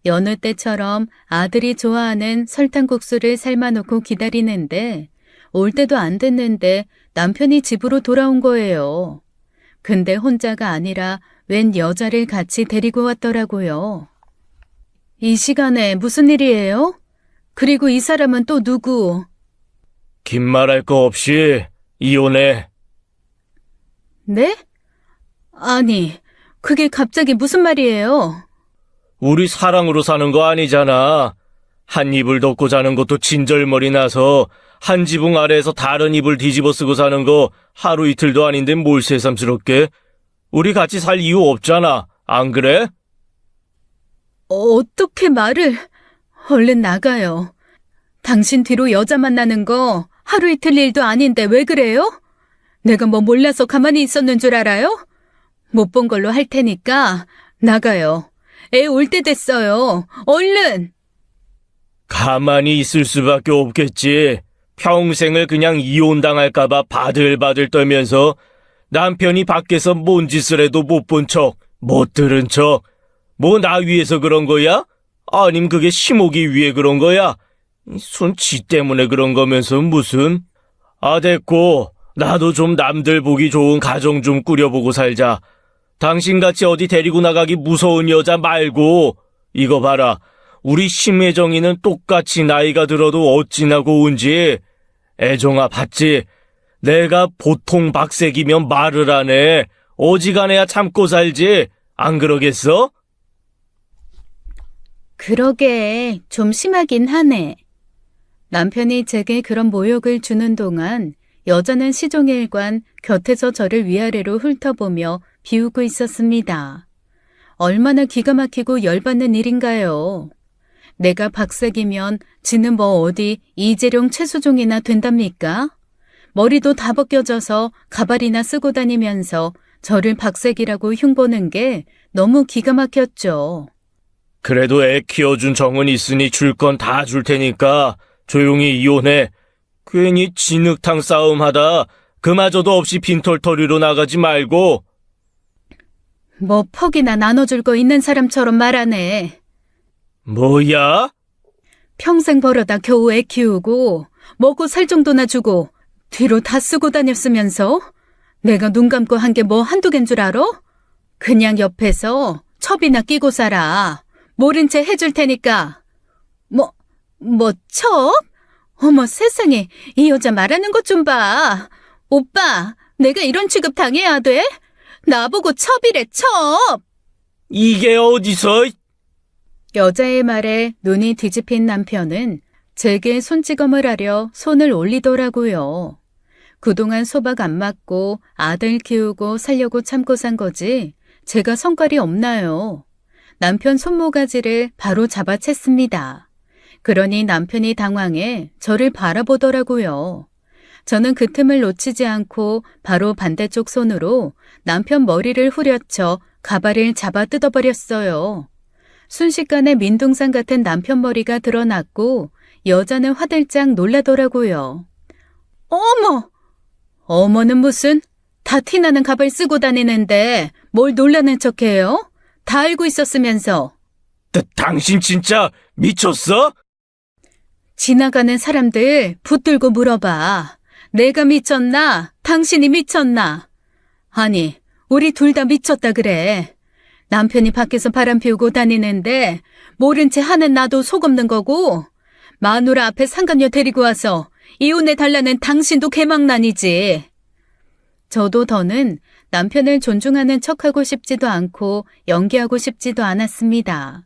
여느 때처럼 아들이 좋아하는 설탕국수를 삶아놓고 기다리는데 올 때도 안 됐는데 남편이 집으로 돌아온 거예요. 근데 혼자가 아니라 웬 여자를 같이 데리고 왔더라고요. 이 시간에 무슨 일이에요? 그리고 이 사람은 또 누구?
긴 말할 거 없이 이혼해.
네? 아니, 그게 갑자기 무슨 말이에요?
우리 사랑으로 사는 거 아니잖아. 한 이불 덮고 자는 것도 진절머리 나서 한 지붕 아래에서 다른 이불 뒤집어 쓰고 사는 거 하루 이틀도 아닌데 뭘 새삼스럽게. 우리 같이 살 이유 없잖아. 안 그래?
어떻게 말을... 얼른 나가요. 당신 뒤로 여자 만나는 거 하루 이틀 일도 아닌데 왜 그래요? 내가 뭐 몰라서 가만히 있었는 줄 알아요? 못 본 걸로 할 테니까 나가요. 애 올 때 됐어요. 얼른!
가만히 있을 수밖에 없겠지. 평생을 그냥 이혼당할까봐 바들바들 떨면서 남편이 밖에서 뭔 짓을 해도 못 본 척, 못 들은 척. 뭐 나 위해서 그런 거야? 아님 그게 시목이 위해 그런 거야? 손 지 때문에 그런 거면서 무슨? 아 됐고 나도 좀 남들 보기 좋은 가정 좀 꾸려보고 살자. 당신같이 어디 데리고 나가기 무서운 여자 말고, 이거 봐라. 우리 심혜정이는 똑같이 나이가 들어도 어찌나 고운지. 애정아, 봤지? 내가 보통 박색이면 말을 안 해. 어지간해야 참고 살지. 안 그러겠어?
그러게, 좀 심하긴 하네. 남편이 제게 그런 모욕을 주는 동안 여자는 시종일관 곁에서 저를 위아래로 훑어보며 비우고 있었습니다. 얼마나 기가 막히고 열받는 일인가요? 내가 박색이면 지는 뭐 어디 이재룡 최수종이나 된답니까? 머리도 다 벗겨져서 가발이나 쓰고 다니면서 저를 박색이라고 흉보는 게 너무 기가 막혔죠.
그래도 애 키워준 정은 있으니 줄 건 다 줄 테니까 조용히 이혼해. 괜히 진흙탕 싸움하다 그마저도 없이 빈털터리로 나가지 말고.
뭐 퍽이나 나눠줄 거 있는 사람처럼 말하네.
뭐야?
평생 벌어다 겨우 애 키우고 먹고 살 정도나 주고 뒤로 다 쓰고 다녔으면서 내가 눈 감고 한 게 뭐 한두 갠 줄 알아? 그냥 옆에서 첩이나 끼고 살아. 모른 채 해줄 테니까. 뭐 첩? 어머 세상에, 이 여자 말하는 것 좀 봐. 오빠, 내가 이런 취급 당해야 돼? 나보고 첩이래, 첩!
이게 어디서?
여자의 말에 눈이 뒤집힌 남편은 제게 손찌검을 하려 손을 올리더라고요. 그동안 소박 안 맞고 아들 키우고 살려고 참고 산 거지 제가 성깔이 없나요? 남편 손모가지를 바로 잡아챘습니다. 그러니 남편이 당황해 저를 바라보더라고요. 저는 그 틈을 놓치지 않고 바로 반대쪽 손으로 남편 머리를 후려쳐 가발을 잡아 뜯어버렸어요. 순식간에 민둥산 같은 남편 머리가 드러났고 여자는 화들짝 놀라더라고요. 어머! 어머는 무슨? 다 티나는 가발 쓰고 다니는데 뭘 놀라는 척해요? 다 알고 있었으면서.
당신 진짜 미쳤어?
지나가는 사람들 붙들고 물어봐. 내가 미쳤나? 당신이 미쳤나? 아니, 우리 둘 다 미쳤다 그래. 남편이 밖에서 바람 피우고 다니는데 모른 채 하는 나도 속 없는 거고, 마누라 앞에 상간녀 데리고 와서 이혼해 달라는 당신도 개망난이지. 저도 더는 남편을 존중하는 척하고 싶지도 않고 연기하고 싶지도 않았습니다.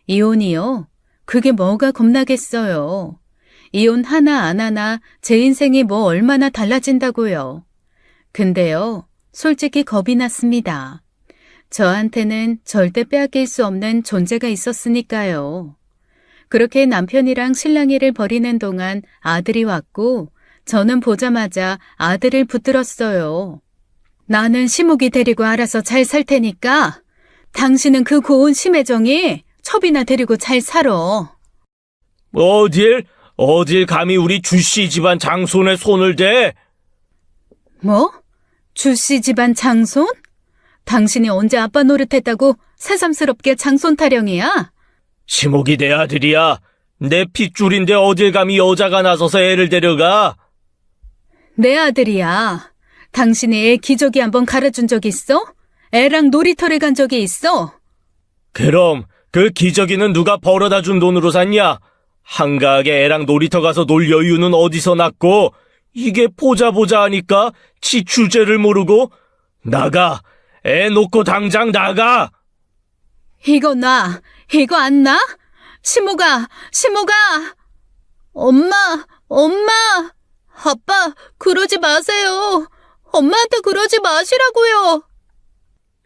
이혼이요? 그게 뭐가 겁나겠어요. 이혼 하나 안 하나 제 인생이 뭐 얼마나 달라진다고요. 근데요, 솔직히 겁이 났습니다. 저한테는 절대 빼앗길 수 없는 존재가 있었으니까요. 그렇게 남편이랑 실랑이를 벌이는 동안 아들이 왔고 저는 보자마자 아들을 붙들었어요. 나는 시묵이 데리고 알아서 잘 살 테니까 당신은 그 고운 심혜정이 첩이나 데리고 잘 살아.
어딜 감히 우리 주씨 집안 장손에 손을 대?
뭐? 주씨 집안 장손? 당신이 언제 아빠 노릇했다고 새삼스럽게 장손 타령이야?
시목이 내 아들이야. 내 핏줄인데 어딜 감히 여자가 나서서 애를 데려가?
내 아들이야. 당신이 애 기저귀 한번 갈아준 적 있어? 애랑 놀이터를 간 적이 있어?
그럼 그 기저귀는 누가 벌어다 준 돈으로 샀냐? 한가하게 애랑 놀이터 가서 놀 여유는 어디서 났고, 이게 보자 하니까 지 주제를 모르고 나가. 애 놓고 당장 나가.
이거 놔. 이거 안 놔? 시모가. 엄마. 아빠, 그러지 마세요. 엄마한테 그러지 마시라고요.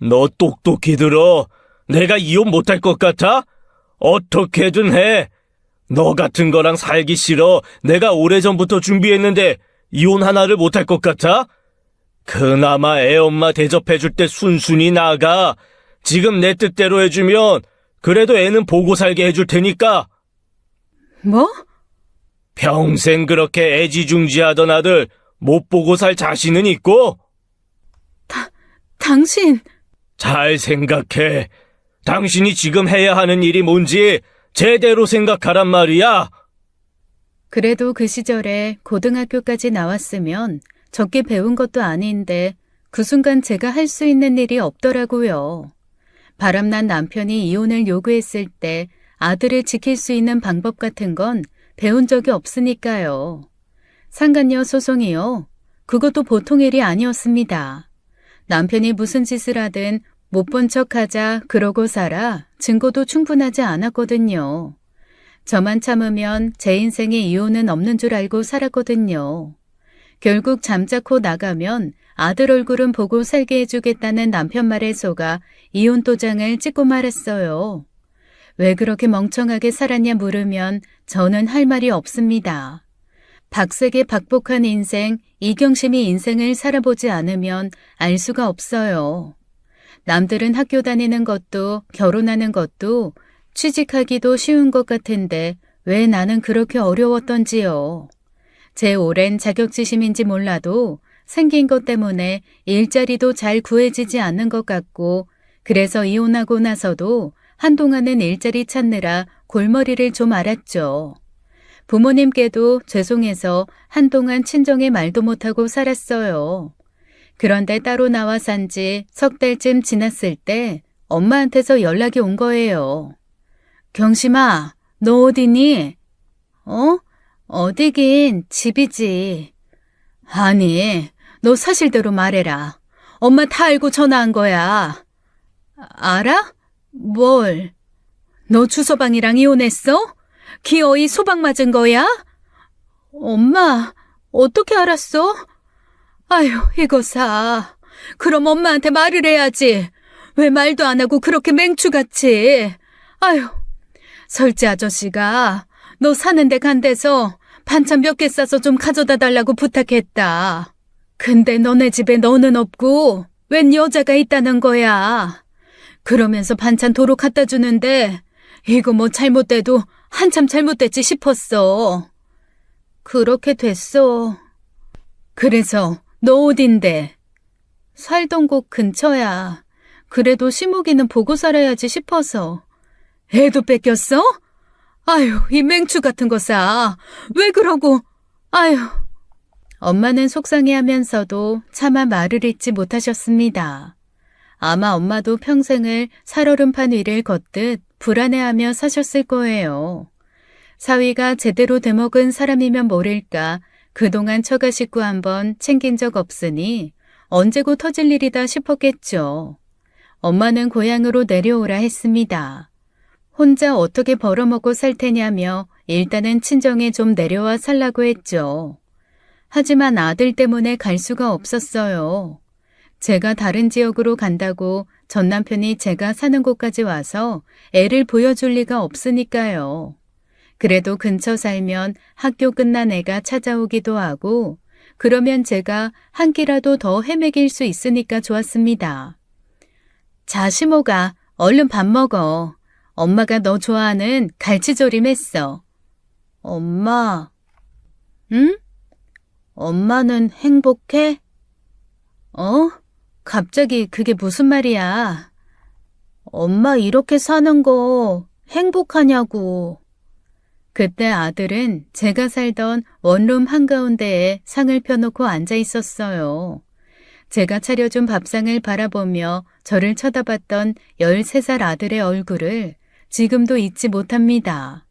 너 똑똑히 들어. 내가 이혼 못할 것 같아? 어떻게든 해. 너 같은 거랑 살기 싫어. 내가 오래전부터 준비했는데 이혼 하나를 못할 것 같아? 그나마 애 엄마 대접해줄 때 순순히 나가. 지금 내 뜻대로 해주면 그래도 애는 보고 살게 해줄 테니까.
뭐?
평생 그렇게 애지중지하던 아들 못 보고 살 자신은 있고?
당신.
잘 생각해. 당신이 지금 해야 하는 일이 뭔지 제대로 생각하란 말이야.
그래도 그 시절에 고등학교까지 나왔으면 적게 배운 것도 아닌데 그 순간 제가 할 수 있는 일이 없더라고요. 바람난 남편이 이혼을 요구했을 때 아들을 지킬 수 있는 방법 같은 건 배운 적이 없으니까요. 상간녀 소송이요. 그것도 보통 일이 아니었습니다. 남편이 무슨 짓을 하든 못 본 척하자 그러고 살아 증거도 충분하지 않았거든요. 저만 참으면 제 인생에 이혼은 없는 줄 알고 살았거든요. 결국 잠자코 나가면 아들 얼굴은 보고 살게 해주겠다는 남편 말에 속아 이혼 도장을 찍고 말았어요. 왜 그렇게 멍청하게 살았냐 물으면 저는 할 말이 없습니다. 박색의 박복한 인생, 이경심이 인생을 살아보지 않으면 알 수가 없어요. 남들은 학교 다니는 것도 결혼하는 것도 취직하기도 쉬운 것 같은데 왜 나는 그렇게 어려웠던지요. 제 오랜 자격지심인지 몰라도 생긴 것 때문에 일자리도 잘 구해지지 않는 것 같고 그래서 이혼하고 나서도 한동안은 일자리 찾느라 골머리를 좀 앓았죠. 부모님께도 죄송해서 한동안 친정에 말도 못하고 살았어요. 그런데 따로 나와 산 지 석 달쯤 지났을 때 엄마한테서 연락이 온 거예요. 경심아, 너 어디니? 어디긴 집이지. 아니, 너 사실대로 말해라. 엄마 다 알고 전화한 거야. 알아? 뭘? 너 주서방이랑 이혼했어? 기어이 소방 맞은 거야? 엄마, 어떻게 알았어? 아휴, 이거사. 그럼 엄마한테 말을 해야지. 왜 말도 안 하고 그렇게 맹추같이. 아휴, 설지 아저씨가 너 사는 데 간 데서 반찬 몇 개 싸서 좀 가져다 달라고 부탁했다. 근데 너네 집에 너는 없고 웬 여자가 있다는 거야. 그러면서 반찬 도로 갖다 주는데 이거 뭐 잘못돼도 한참 잘못됐지 싶었어. 그렇게 됐어. 그래서 너 어딘데? 살던 곳 근처야. 그래도 시무기는 보고 살아야지 싶어서. 애도 뺏겼어? 아휴, 이 맹추 같은 거 싸. 왜 그러고, 아휴. 엄마는 속상해하면서도 차마 말을 잇지 못하셨습니다. 아마 엄마도 평생을 살얼음판 위를 걷듯 불안해하며 사셨을 거예요. 사위가 제대로 되먹은 사람이면 모를까 그동안 처가 식구 한번 챙긴 적 없으니 언제고 터질 일이다 싶었겠죠. 엄마는 고향으로 내려오라 했습니다. 혼자 어떻게 벌어먹고 살 테냐며 일단은 친정에 좀 내려와 살라고 했죠. 하지만 아들 때문에 갈 수가 없었어요. 제가 다른 지역으로 간다고 전 남편이 제가 사는 곳까지 와서 애를 보여줄 리가 없으니까요. 그래도 근처 살면 학교 끝난 애가 찾아오기도 하고 그러면 제가 한 끼라도 더 헤매길 수 있으니까 좋았습니다. 자, 시모가 얼른 밥 먹어. 엄마가 너 좋아하는 갈치조림 했어. 엄마. 응? 엄마는 행복해? 갑자기 그게 무슨 말이야? 엄마 이렇게 사는 거 행복하냐고. 그때 아들은 제가 살던 원룸 한가운데에 상을 펴놓고 앉아 있었어요. 제가 차려준 밥상을 바라보며 저를 쳐다봤던 13살 아들의 얼굴을 지금도 잊지 못합니다.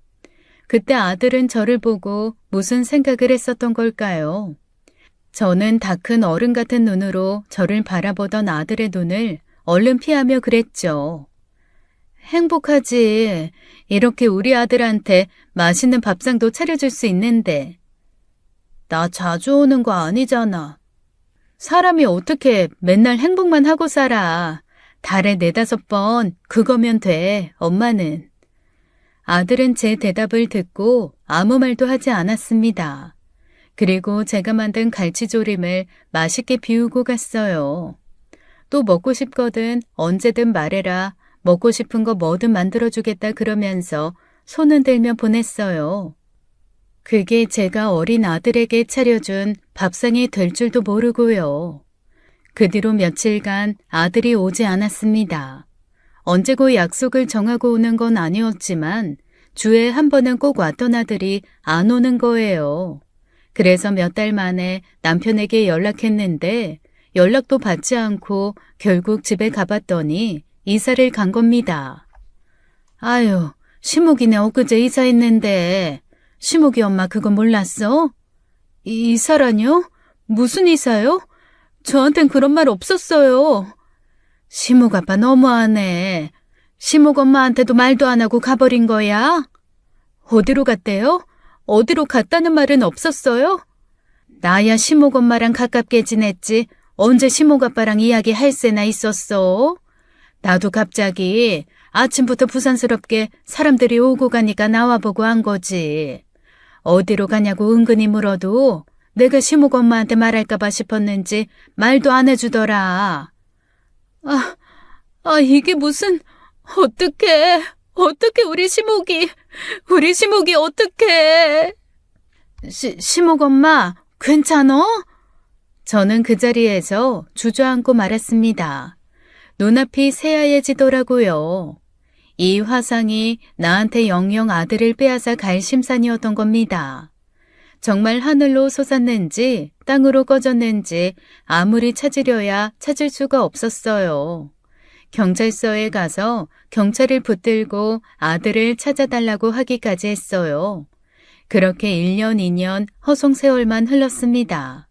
그때 아들은 저를 보고 무슨 생각을 했었던 걸까요? 저는 다 큰 어른 같은 눈으로 저를 바라보던 아들의 눈을 얼른 피하며 그랬죠. 행복하지. 이렇게 우리 아들한테 맛있는 밥상도 차려줄 수 있는데. 나 자주 오는 거 아니잖아. 사람이 어떻게 맨날 행복만 하고 살아. 달에 4-5번 그거면 돼, 엄마는. 아들은 제 대답을 듣고 아무 말도 하지 않았습니다. 그리고 제가 만든 갈치조림을 맛있게 비우고 갔어요. 또 먹고 싶거든 언제든 말해라. 먹고 싶은 거 뭐든 만들어주겠다 그러면서 손 흔들며 보냈어요. 그게 제가 어린 아들에게 차려준 밥상이 될 줄도 모르고요. 그 뒤로 며칠간 아들이 오지 않았습니다. 언제고 약속을 정하고 오는 건 아니었지만 주에 한 번은 꼭 왔던 아들이 안 오는 거예요. 그래서 몇 달 만에 남편에게 연락했는데 연락도 받지 않고 결국 집에 가봤더니 이사를 간 겁니다. 아유, 시목이네 엊그제 이사했는데 시목이 엄마 그거 몰랐어? 이사라뇨? 무슨 이사요? 저한텐 그런 말 없었어요. 시목 아빠 너무하네. 시목 엄마한테도 말도 안 하고 가버린 거야? 어디로 갔대요? 어디로 갔다는 말은 없었어요? 나야 시목 엄마랑 가깝게 지냈지. 언제 시목 아빠랑 이야기할 새나 있었어? 나도 갑자기 아침부터 부산스럽게 사람들이 오고 가니까 나와보고 한 거지. 어디로 가냐고 은근히 물어도 내가 시목 엄마한테 말할까봐 싶었는지 말도 안 해주더라. 이게 무슨, 어떡해, 우리 시목이 어떡해. 시목 엄마, 괜찮어? 저는 그 자리에서 주저앉고 말았습니다. 눈앞이 새하얘지더라고요. 이 화상이 나한테 영영 아들을 빼앗아 갈 심산이었던 겁니다. 정말 하늘로 솟았는지 땅으로 꺼졌는지 아무리 찾으려야 찾을 수가 없었어요. 경찰서에 가서 경찰을 붙들고 아들을 찾아달라고 하기까지 했어요. 그렇게 1년, 2년 허송세월만 흘렀습니다.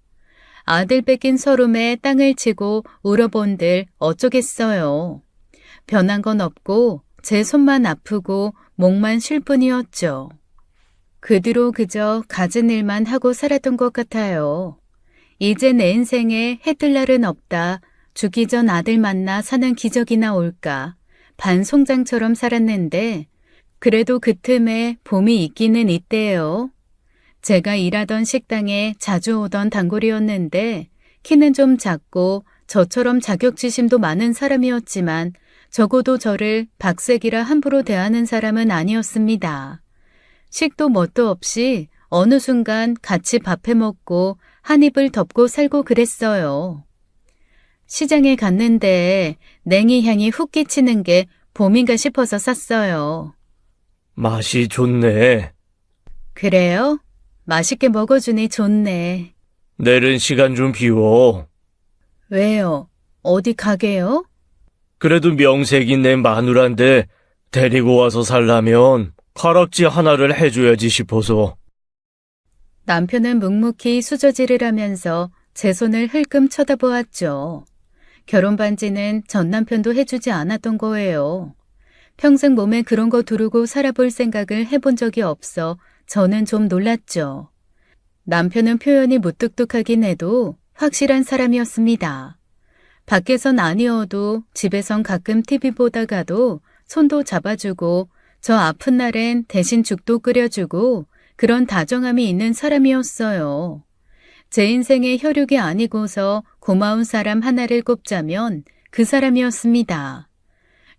아들 뺏긴 서름에 땅을 치고 울어본들 어쩌겠어요. 변한 건 없고 제 손만 아프고 목만 쉴 뿐이었죠. 그 뒤로 그저 갖은 일만 하고 살았던 것 같아요. 이제 내 인생에 해뜰 날은 없다. 죽기 전 아들 만나 사는 기적이나 올까. 반송장처럼 살았는데 그래도 그 틈에 봄이 있기는 있대요. 제가 일하던 식당에 자주 오던 단골이었는데 키는 좀 작고 저처럼 자격지심도 많은 사람이었지만 적어도 저를 박색이라 함부로 대하는 사람은 아니었습니다. 식도 뭣도 없이 어느 순간 같이 밥해 먹고 한 입을 덮고 살고 그랬어요. 시장에 갔는데 냉이 향이 훅 끼치는 게 봄인가 싶어서 샀어요.
맛이 좋네.
그래요? 맛있게 먹어주니 좋네.
내일은 시간 좀 비워.
왜요? 어디 가게요?
그래도 명색이 내 마누라인데 데리고 와서 살라면 가락지 하나를 해줘야지 싶어서.
남편은 묵묵히 수저질을 하면서 제 손을 흘끔 쳐다보았죠. 결혼 반지는 전 남편도 해주지 않았던 거예요. 평생 몸에 그런 거 두르고 살아볼 생각을 해본 적이 없어 저는 좀 놀랐죠. 남편은 표현이 무뚝뚝하긴 해도 확실한 사람이었습니다. 밖에선 아니어도 집에선 가끔 TV 보다가도 손도 잡아주고 저 아픈 날엔 대신 죽도 끓여주고 그런 다정함이 있는 사람이었어요. 제 인생의 혈육이 아니고서 고마운 사람 하나를 꼽자면 그 사람이었습니다.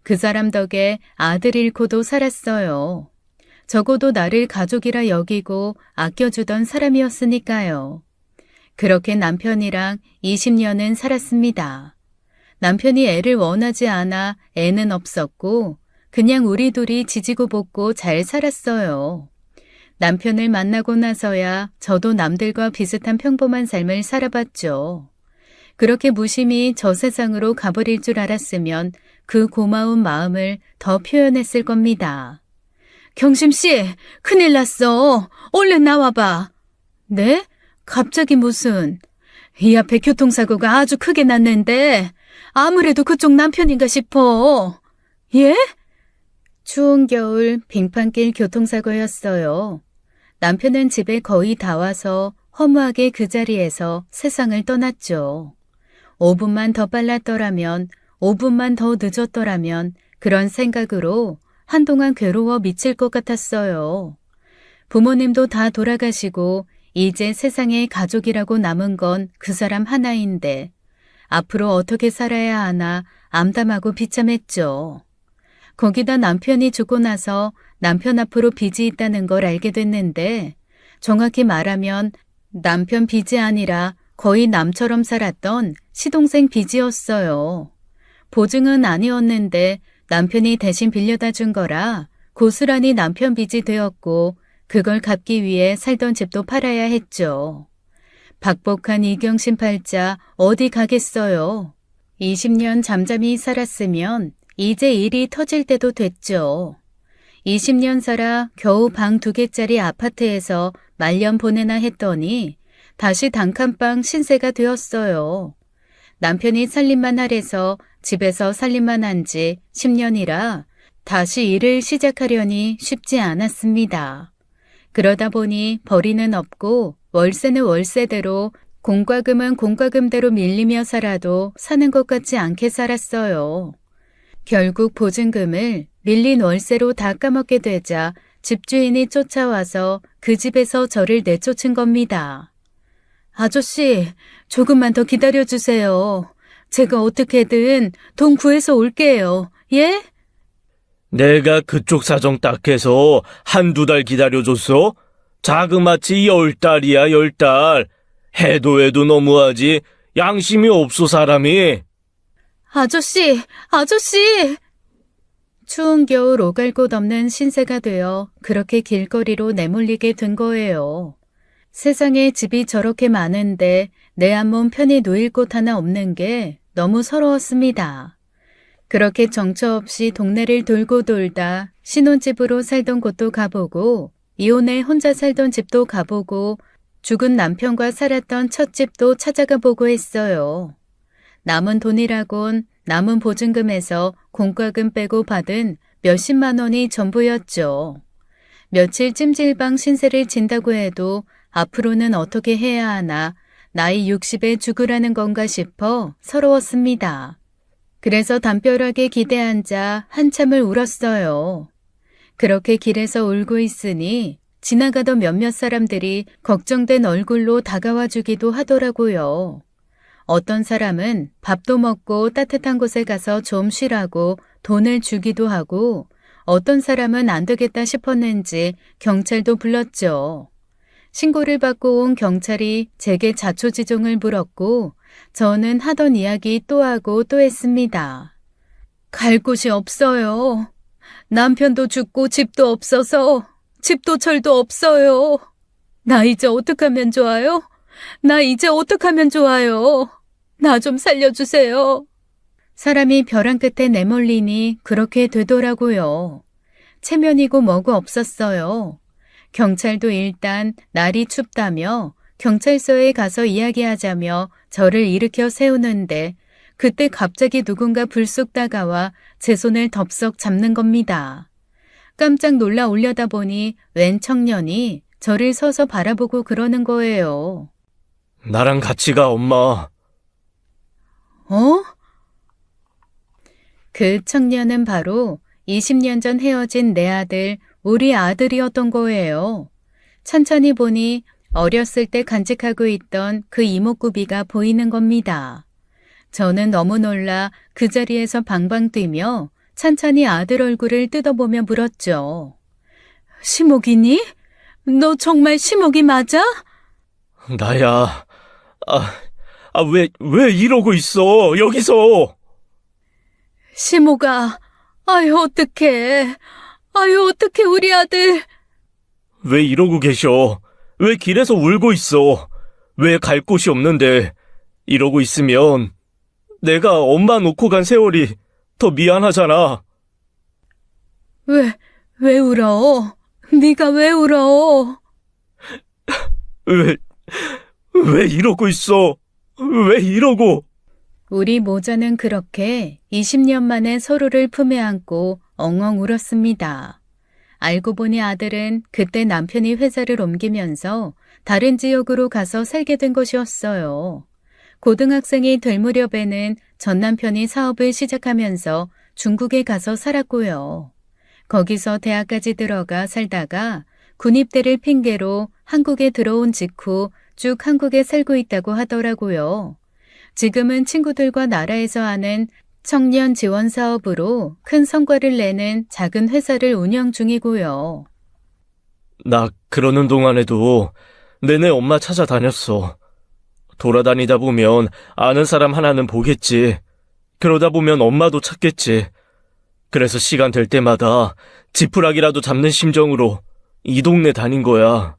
그 사람 덕에 아들 잃고도 살았어요. 적어도 나를 가족이라 여기고 아껴주던 사람이었으니까요. 그렇게 남편이랑 20년은 살았습니다. 남편이 애를 원하지 않아 애는 없었고 그냥 우리 둘이 지지고 볶고 잘 살았어요. 남편을 만나고 나서야 저도 남들과 비슷한 평범한 삶을 살아봤죠. 그렇게 무심히 저 세상으로 가버릴 줄 알았으면 그 고마운 마음을 더 표현했을 겁니다. 경심씨, 큰일 났어. 얼른 나와봐. 네? 갑자기 무슨? 이 앞에 교통사고가 아주 크게 났는데 아무래도 그쪽 남편인가 싶어. 예? 추운 겨울 빙판길 교통사고였어요. 남편은 집에 거의 다 와서 허무하게 그 자리에서 세상을 떠났죠. 5분만 더 빨랐더라면, 5분만 더 늦었더라면 그런 생각으로 한동안 괴로워 미칠 것 같았어요. 부모님도 다 돌아가시고 이제 세상에 가족이라고 남은 건 그 사람 하나인데 앞으로 어떻게 살아야 하나 암담하고 비참했죠. 거기다 남편이 죽고 나서 남편 앞으로 빚이 있다는 걸 알게 됐는데 정확히 말하면 남편 빚이 아니라 거의 남처럼 살았던 시동생 빚이었어요. 보증은 아니었는데 남편이 대신 빌려다 준 거라 고스란히 남편 빚이 되었고 그걸 갚기 위해 살던 집도 팔아야 했죠. 박복한 이경신 팔자 어디 가겠어요. 20년 잠잠히 살았으면 이제 일이 터질 때도 됐죠. 20년 살아 겨우 방 2개짜리 아파트에서 말년 보내나 했더니 다시 단칸방 신세가 되었어요. 남편이 살림만 하래서 집에서 살림만 한 지 10년이라 다시 일을 시작하려니 쉽지 않았습니다. 그러다 보니 벌이는 없고 월세는 월세대로 공과금은 공과금대로 밀리며 살아도 사는 것 같지 않게 살았어요. 결국 보증금을 밀린 월세로 다 까먹게 되자 집주인이 쫓아와서 그 집에서 저를 내쫓은 겁니다. 아저씨, 조금만 더 기다려주세요. 제가 어떻게든 돈 구해서 올게요. 예?
내가 그쪽 사정 딱 해서 1~2달 기다려줬어? 자그마치 10달이야, 10달. 해도 너무하지. 양심이 없어, 사람이.
아저씨! 추운 겨울 오갈 곳 없는 신세가 되어 그렇게 길거리로 내몰리게 된 거예요. 세상에 집이 저렇게 많은데 내 한 몸 편히 누일 곳 하나 없는 게 너무 서러웠습니다. 그렇게 정처 없이 동네를 돌고 돌다 신혼집으로 살던 곳도 가보고 이혼해 혼자 살던 집도 가보고 죽은 남편과 살았던 첫 집도 찾아가 보고 했어요. 남은 돈이라곤 남은 보증금에서 공과금 빼고 받은 몇십만 원이 전부였죠. 며칠 찜질방 신세를 진다고 해도 앞으로는 어떻게 해야 하나 나이 60에 죽으라는 건가 싶어 서러웠습니다. 그래서 담벼락에 기대앉아 한참을 울었어요. 그렇게 길에서 울고 있으니 지나가던 몇몇 사람들이 걱정된 얼굴로 다가와 주기도 하더라고요. 어떤 사람은 밥도 먹고 따뜻한 곳에 가서 좀 쉬라고 돈을 주기도 하고 어떤 사람은 안 되겠다 싶었는지 경찰도 불렀죠. 신고를 받고 온 경찰이 제게 자초지종을 물었고 저는 하던 이야기 또 하고 또 했습니다. 갈 곳이 없어요. 남편도 죽고 집도 없어서 집도 철도 없어요. 나 이제 어떡하면 좋아요? 나 좀 살려주세요. 사람이 벼랑 끝에 내몰리니 그렇게 되더라고요. 체면이고 뭐고 없었어요. 경찰도 일단 날이 춥다며 경찰서에 가서 이야기하자며 저를 일으켜 세우는데 그때 갑자기 누군가 불쑥 다가와 제 손을 덥석 잡는 겁니다. 깜짝 놀라 올려다보니 웬 청년이 저를 서서 바라보고 그러는 거예요.
나랑 같이 가, 엄마.
어? 그 청년은 바로 20년 전 헤어진 내 아들, 우리 아들이었던 거예요. 천천히 보니 어렸을 때 간직하고 있던 그 이목구비가 보이는 겁니다. 저는 너무 놀라 그 자리에서 방방 뛰며 찬찬히 아들 얼굴을 뜯어보며 물었죠. 시목이니? 너 정말 시목이 맞아?
나야. 왜 이러고 있어, 여기서?
시목아, 아유 어떡해 우리 아들.
왜 이러고 계셔? 왜 길에서 울고 있어? 왜 갈 곳이 없는데 이러고 있으면 내가 엄마 놓고 간 세월이 더 미안하잖아.
왜 울어? 네가 왜 울어?
왜 이러고 있어? 왜 이러고?
우리 모자는 그렇게 20년 만에 서로를 품에 안고 엉엉 울었습니다. 알고 보니 아들은 그때 남편이 회사를 옮기면서 다른 지역으로 가서 살게 된 것이었어요. 고등학생이 될 무렵에는 전 남편이 사업을 시작하면서 중국에 가서 살았고요. 거기서 대학까지 들어가 살다가 군입대를 핑계로 한국에 들어온 직후 쭉 한국에 살고 있다고 하더라고요. 지금은 친구들과 나라에서 하는 청년 지원 사업으로 큰 성과를 내는 작은 회사를 운영 중이고요.
나 그러는 동안에도 내내 엄마 찾아다녔어. 돌아다니다 보면 아는 사람 하나는 보겠지. 그러다 보면 엄마도 찾겠지. 그래서 시간 될 때마다 지푸라기라도 잡는 심정으로 이 동네 다닌 거야.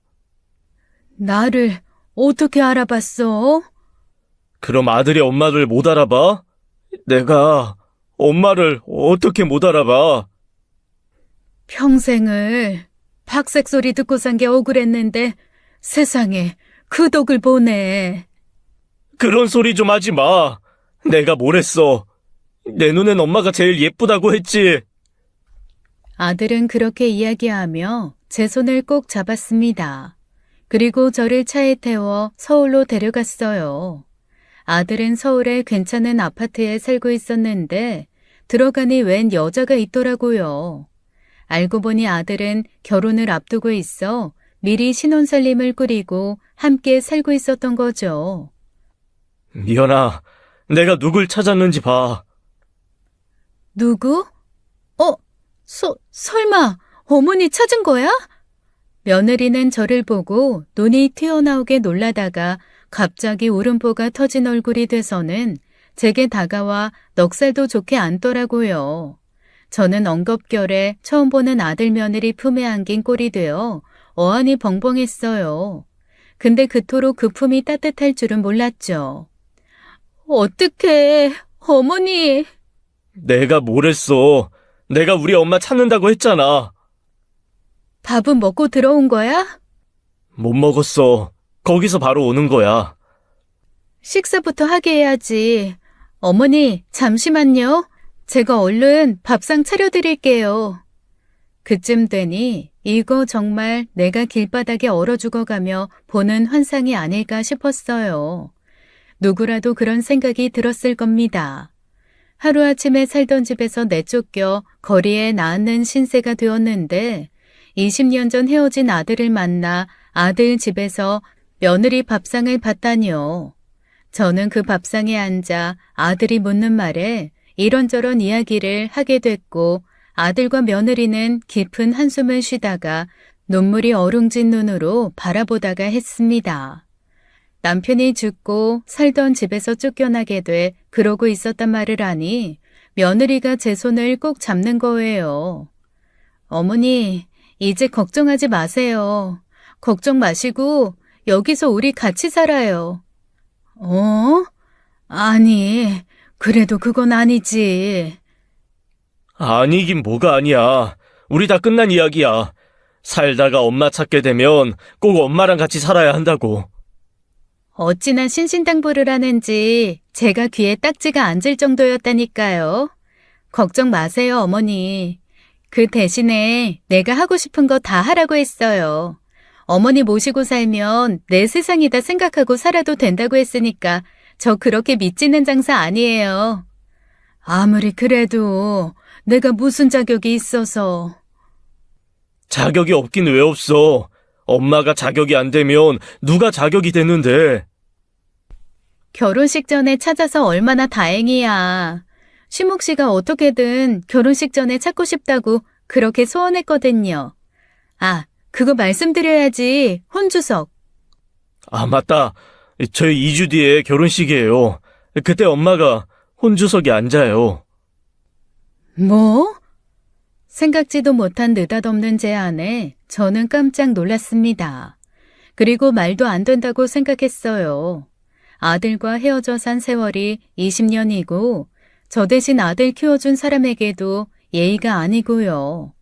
나를 어떻게 알아봤어?
그럼 아들이 엄마를 못 알아봐? 내가 엄마를 어떻게 못 알아봐?
평생을 박색 소리 듣고 산 게 억울했는데 세상에 그 덕을 보네.
그런 소리 좀 하지 마. 내가 뭘 했어. 내 눈엔 엄마가 제일 예쁘다고 했지.
아들은 그렇게 이야기하며 제 손을 꼭 잡았습니다. 그리고 저를 차에 태워 서울로 데려갔어요. 아들은 서울의 괜찮은 아파트에 살고 있었는데 들어가니 웬 여자가 있더라고요. 알고 보니 아들은 결혼을 앞두고 있어 미리 신혼살림을 꾸리고 함께 살고 있었던 거죠.
미연아, 내가 누굴 찾았는지 봐.
누구? 설마 어머니 찾은 거야? 며느리는 저를 보고 눈이 튀어나오게 놀라다가 갑자기 울음보가 터진 얼굴이 돼서는 제게 다가와 넉살도 좋게 앉더라고요. 저는 엉겁결에 처음 보는 아들 며느리 품에 안긴 꼴이 되어 어안이 벙벙했어요. 근데 그토록 그 품이 따뜻할 줄은 몰랐죠. 어떡해, 어머니.
내가 뭘 했어. 내가 우리 엄마 찾는다고 했잖아.
밥은 먹고 들어온 거야?
못 먹었어. 거기서 바로 오는 거야.
식사부터 하게 해야지. 어머니, 잠시만요. 제가 얼른 밥상 차려드릴게요. 그쯤 되니 이거 정말 내가 길바닥에 얼어 죽어가며 보는 환상이 아닐까 싶었어요. 누구라도 그런 생각이 들었을 겁니다. 하루아침에 살던 집에서 내쫓겨 거리에 나앉는 신세가 되었는데 20년 전 헤어진 아들을 만나 아들 집에서 며느리 밥상을 받다니요. 저는 그 밥상에 앉아 아들이 묻는 말에 이런저런 이야기를 하게 됐고 아들과 며느리는 깊은 한숨을 쉬다가 눈물이 어룽진 눈으로 바라보다가 했습니다. 남편이 죽고 살던 집에서 쫓겨나게 돼 그러고 있었단 말을 하니 며느리가 제 손을 꼭 잡는 거예요. 어머니, 이제 걱정하지 마세요. 걱정 마시고 여기서 우리 같이 살아요. 아니, 그래도 그건 아니지.
아니긴 뭐가 아니야. 우리 다 끝난 이야기야. 살다가 엄마 찾게 되면 꼭 엄마랑 같이 살아야 한다고.
어찌나 신신당부를 하는지 제가 귀에 딱지가 앉을 정도였다니까요. 걱정 마세요, 어머니. 그 대신에 내가 하고 싶은 거 다 하라고 했어요. 어머니 모시고 살면 내 세상이다 생각하고 살아도 된다고 했으니까 저 그렇게 믿지는 장사 아니에요. 아무리 그래도 내가 무슨 자격이 있어서.
자격이 없긴 왜 없어. 엄마가 자격이 안 되면 누가 자격이 되는데.
결혼식 전에 찾아서 얼마나 다행이야. 시목 씨가 어떻게든 결혼식 전에 찾고 싶다고 그렇게 소원했거든요. 아, 그거 말씀드려야지. 혼주석.
아, 맞다. 저희 2주 뒤에 결혼식이에요. 그때 엄마가 혼주석에 앉아요.
뭐? 생각지도 못한 느닷없는 제안에 저는 깜짝 놀랐습니다. 그리고 말도 안 된다고 생각했어요. 아들과 헤어져 산 세월이 20년이고 저 대신 아들 키워준 사람에게도 예의가 아니고요.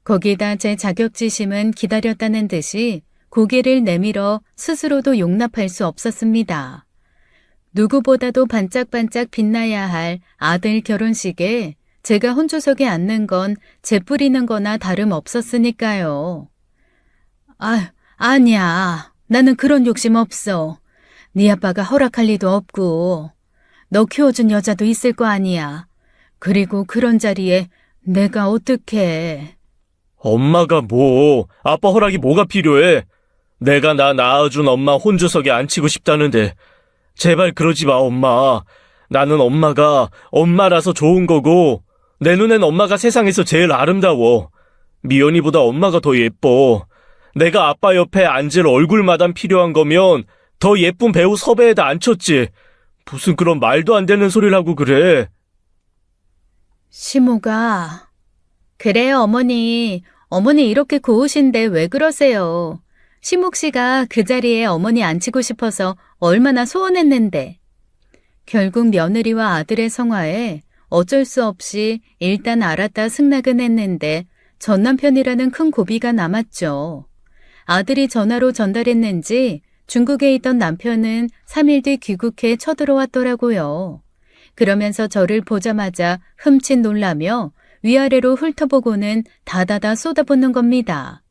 거기다 제 자격지심은 기다렸다는 듯이 고개를 내밀어 스스로도 용납할 수 없었습니다. 누구보다도 반짝반짝 빛나야 할 아들 결혼식에 제가 혼주석에 앉는 건 재뿌리는 거나 다름없었으니까요. 아니야. 나는 그런 욕심 없어. 네 아빠가 허락할 리도 없고 너 키워준 여자도 있을 거 아니야. 그리고 그런 자리에 내가 어떡해.
엄마가 뭐, 아빠 허락이 뭐가 필요해? 내가 나 낳아준 엄마 혼주석에 앉히고 싶다는데. 제발 그러지 마, 엄마. 나는 엄마가 엄마라서 좋은 거고, 내 눈엔 엄마가 세상에서 제일 아름다워. 미연이보다 엄마가 더 예뻐. 내가 아빠 옆에 앉을 얼굴마담 필요한 거면 더 예쁜 배우 섭외에다 앉혔지. 무슨 그런 말도 안 되는 소리를 하고 그래.
시모가. 그래요, 어머니. 어머니 이렇게 고우신데 왜 그러세요? 시목 씨가 그 자리에 어머니 앉히고 싶어서 얼마나 소원했는데. 결국 며느리와 아들의 성화에 어쩔 수 없이 일단 알았다 승낙은 했는데 전 남편이라는 큰 고비가 남았죠. 아들이 전화로 전달했는지 중국에 있던 남편은 3일 뒤 귀국해 쳐들어왔더라고요. 그러면서 저를 보자마자 흠칫 놀라며 위아래로 훑어보고는 다다다 쏟아붓는 겁니다.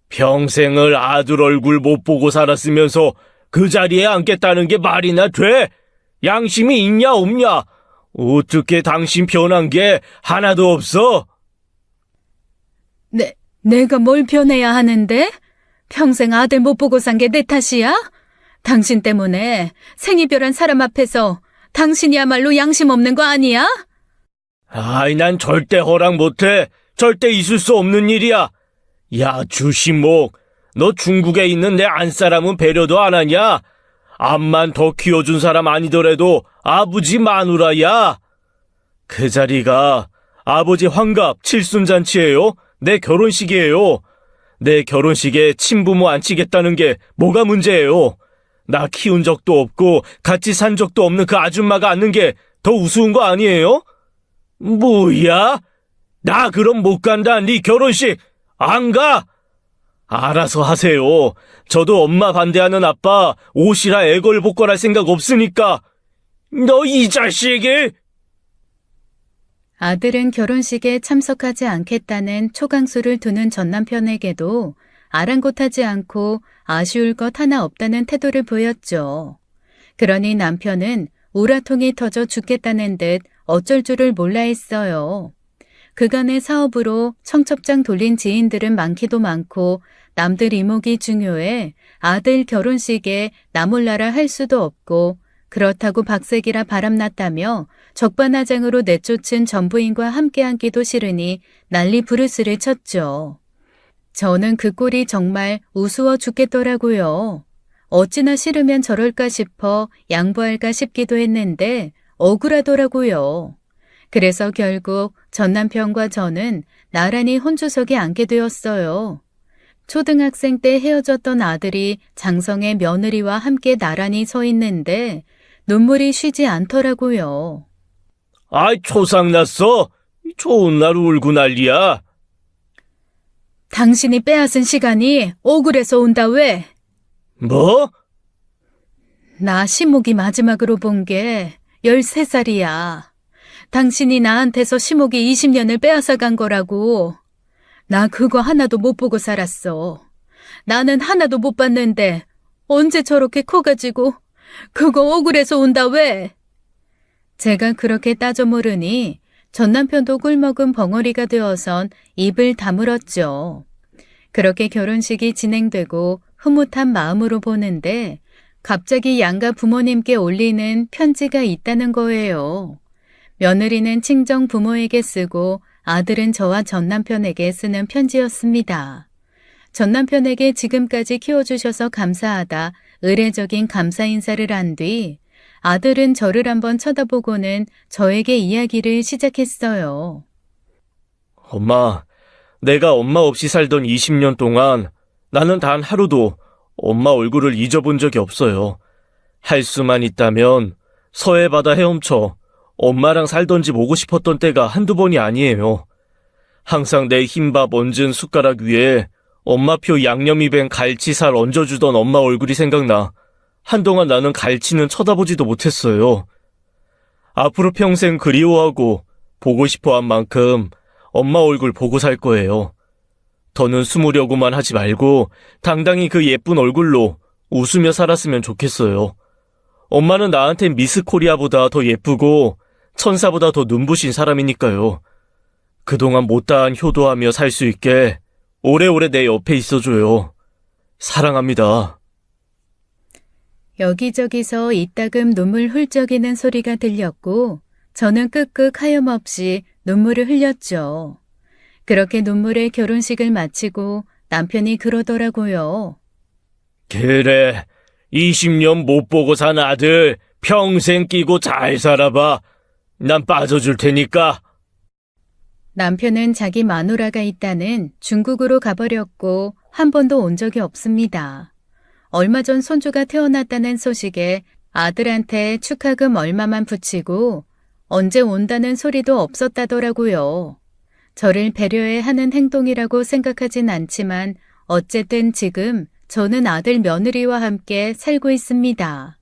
평생을 아들 얼굴 못 보고 살았으면서 그 자리에 앉겠다는 게 말이나 돼? 양심이 있냐 없냐? 어떻게 당신 변한 게 하나도 없어?
내가 뭘 변해야 하는데? 평생 아들 못 보고 산 게 내 탓이야? 당신 때문에 생이별한 사람 앞에서 당신이야말로 양심 없는 거 아니야?
아이, 난 절대 허락 못해. 절대 있을 수 없는 일이야. 야, 주신목, 너 중국에 있는 내 안사람은 배려도 안 하냐? 암만 더 키워준 사람 아니더라도 아버지 마누라야. 그 자리가 아버지 환갑 칠순잔치예요? 내 결혼식이에요. 내 결혼식에 친부모 앉히겠다는 게 뭐가 문제예요? 나 키운 적도 없고 같이 산 적도 없는 그 아줌마가 앉는 게 더 우스운 거 아니에요? 뭐야? 나 그럼 못 간다. 네 결혼식 안 가? 알아서 하세요. 저도 엄마 반대하는 아빠 옷이라 애걸복걸할 생각 없으니까. 너 이 자식이!
아들은 결혼식에 참석하지 않겠다는 초강수를 두는 전 남편에게도 아랑곳하지 않고 아쉬울 것 하나 없다는 태도를 보였죠. 그러니 남편은 우라통이 터져 죽겠다는 듯 어쩔 줄을 몰라 했어요. 그간의 사업으로 청첩장 돌린 지인들은 많기도 많고 남들 이목이 중요해 아들 결혼식에 나 몰라라 할 수도 없고 그렇다고 박색이라 바람났다며 적반하장으로 내쫓은 전부인과 함께 앉기도 싫으니 난리 부르스를 쳤죠. 저는 그 꼴이 정말 우스워 죽겠더라고요. 어찌나 싫으면 저럴까 싶어 양보할까 싶기도 했는데 억울하더라고요. 그래서 결국 전 남편과 저는 나란히 혼주석에 앉게 되었어요. 초등학생 때 헤어졌던 아들이 장성의 며느리와 함께 나란히 서 있는데 눈물이 쉬지 않더라고요.
아이, 초상났어? 좋은 날 울고 난리야.
당신이 빼앗은 시간이 억울해서 온다 왜?
뭐?
나 시목이 마지막으로 본 게 13살이야. 당신이 나한테서 시목이 20년을 빼앗아 간 거라고. 나 그거 하나도 못 보고 살았어. 나는 하나도 못 봤는데 언제 저렇게 커가지고 그거 억울해서 온다 왜? 제가 그렇게 따져 물으니 전 남편도 꿀먹은 벙어리가 되어선 입을 다물었죠. 그렇게 결혼식이 진행되고 흐뭇한 마음으로 보는데 갑자기 양가 부모님께 올리는 편지가 있다는 거예요. 며느리는 친정 부모에게 쓰고 아들은 저와 전 남편에게 쓰는 편지였습니다. 전 남편에게 지금까지 키워주셔서 감사하다 의례적인 감사 인사를 한 뒤 아들은 저를 한번 쳐다보고는 저에게 이야기를 시작했어요.
엄마, 내가 엄마 없이 살던 20년 동안 나는 단 하루도 엄마 얼굴을 잊어본 적이 없어요. 할 수만 있다면 서해바다 헤엄쳐 엄마랑 살던지 보고 싶었던 때가 한두 번이 아니에요. 항상 내 흰밥 얹은 숟가락 위에 엄마표 양념이 밴 갈치살 얹어주던 엄마 얼굴이 생각나. 한동안 나는 갈치는 쳐다보지도 못했어요. 앞으로 평생 그리워하고 보고 싶어한 만큼 엄마 얼굴 보고 살 거예요. 더는 숨으려고만 하지 말고 당당히 그 예쁜 얼굴로 웃으며 살았으면 좋겠어요. 엄마는 나한텐 미스 코리아보다 더 예쁘고 천사보다 더 눈부신 사람이니까요. 그동안 못다한 효도하며 살 수 있게 오래오래 내 옆에 있어줘요. 사랑합니다.
여기저기서 이따금 눈물 훌쩍이는 소리가 들렸고 저는 끄끄 하염없이 눈물을 흘렸죠. 그렇게 눈물의 결혼식을 마치고 남편이 그러더라고요.
그래, 20년 못 보고 산 아들 평생 끼고 잘 살아봐. 난 빠져줄 테니까.
남편은 자기 마누라가 있다는 중국으로 가버렸고 한 번도 온 적이 없습니다. 얼마 전 손주가 태어났다는 소식에 아들한테 축하금 얼마만 붙이고 언제 온다는 소리도 없었다더라고요. 저를 배려해 하는 행동이라고 생각하진 않지만 어쨌든 지금 저는 아들 며느리와 함께 살고 있습니다.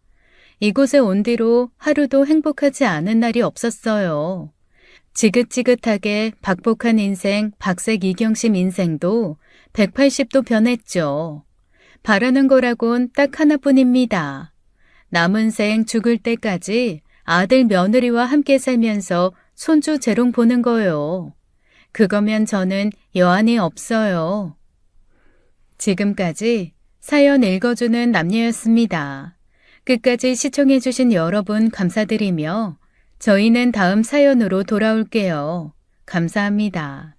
이곳에 온 뒤로 하루도 행복하지 않은 날이 없었어요. 지긋지긋하게 박복한 인생, 박색 이경심 인생도 180도 변했죠. 바라는 거라곤 딱 하나뿐입니다. 남은 생 죽을 때까지 아들 며느리와 함께 살면서 손주 재롱 보는 거요. 그거면 저는 여한이 없어요. 지금까지 사연 읽어주는 남녀였습니다. 끝까지 시청해주신 여러분 감사드리며 저희는 다음 사연으로 돌아올게요. 감사합니다.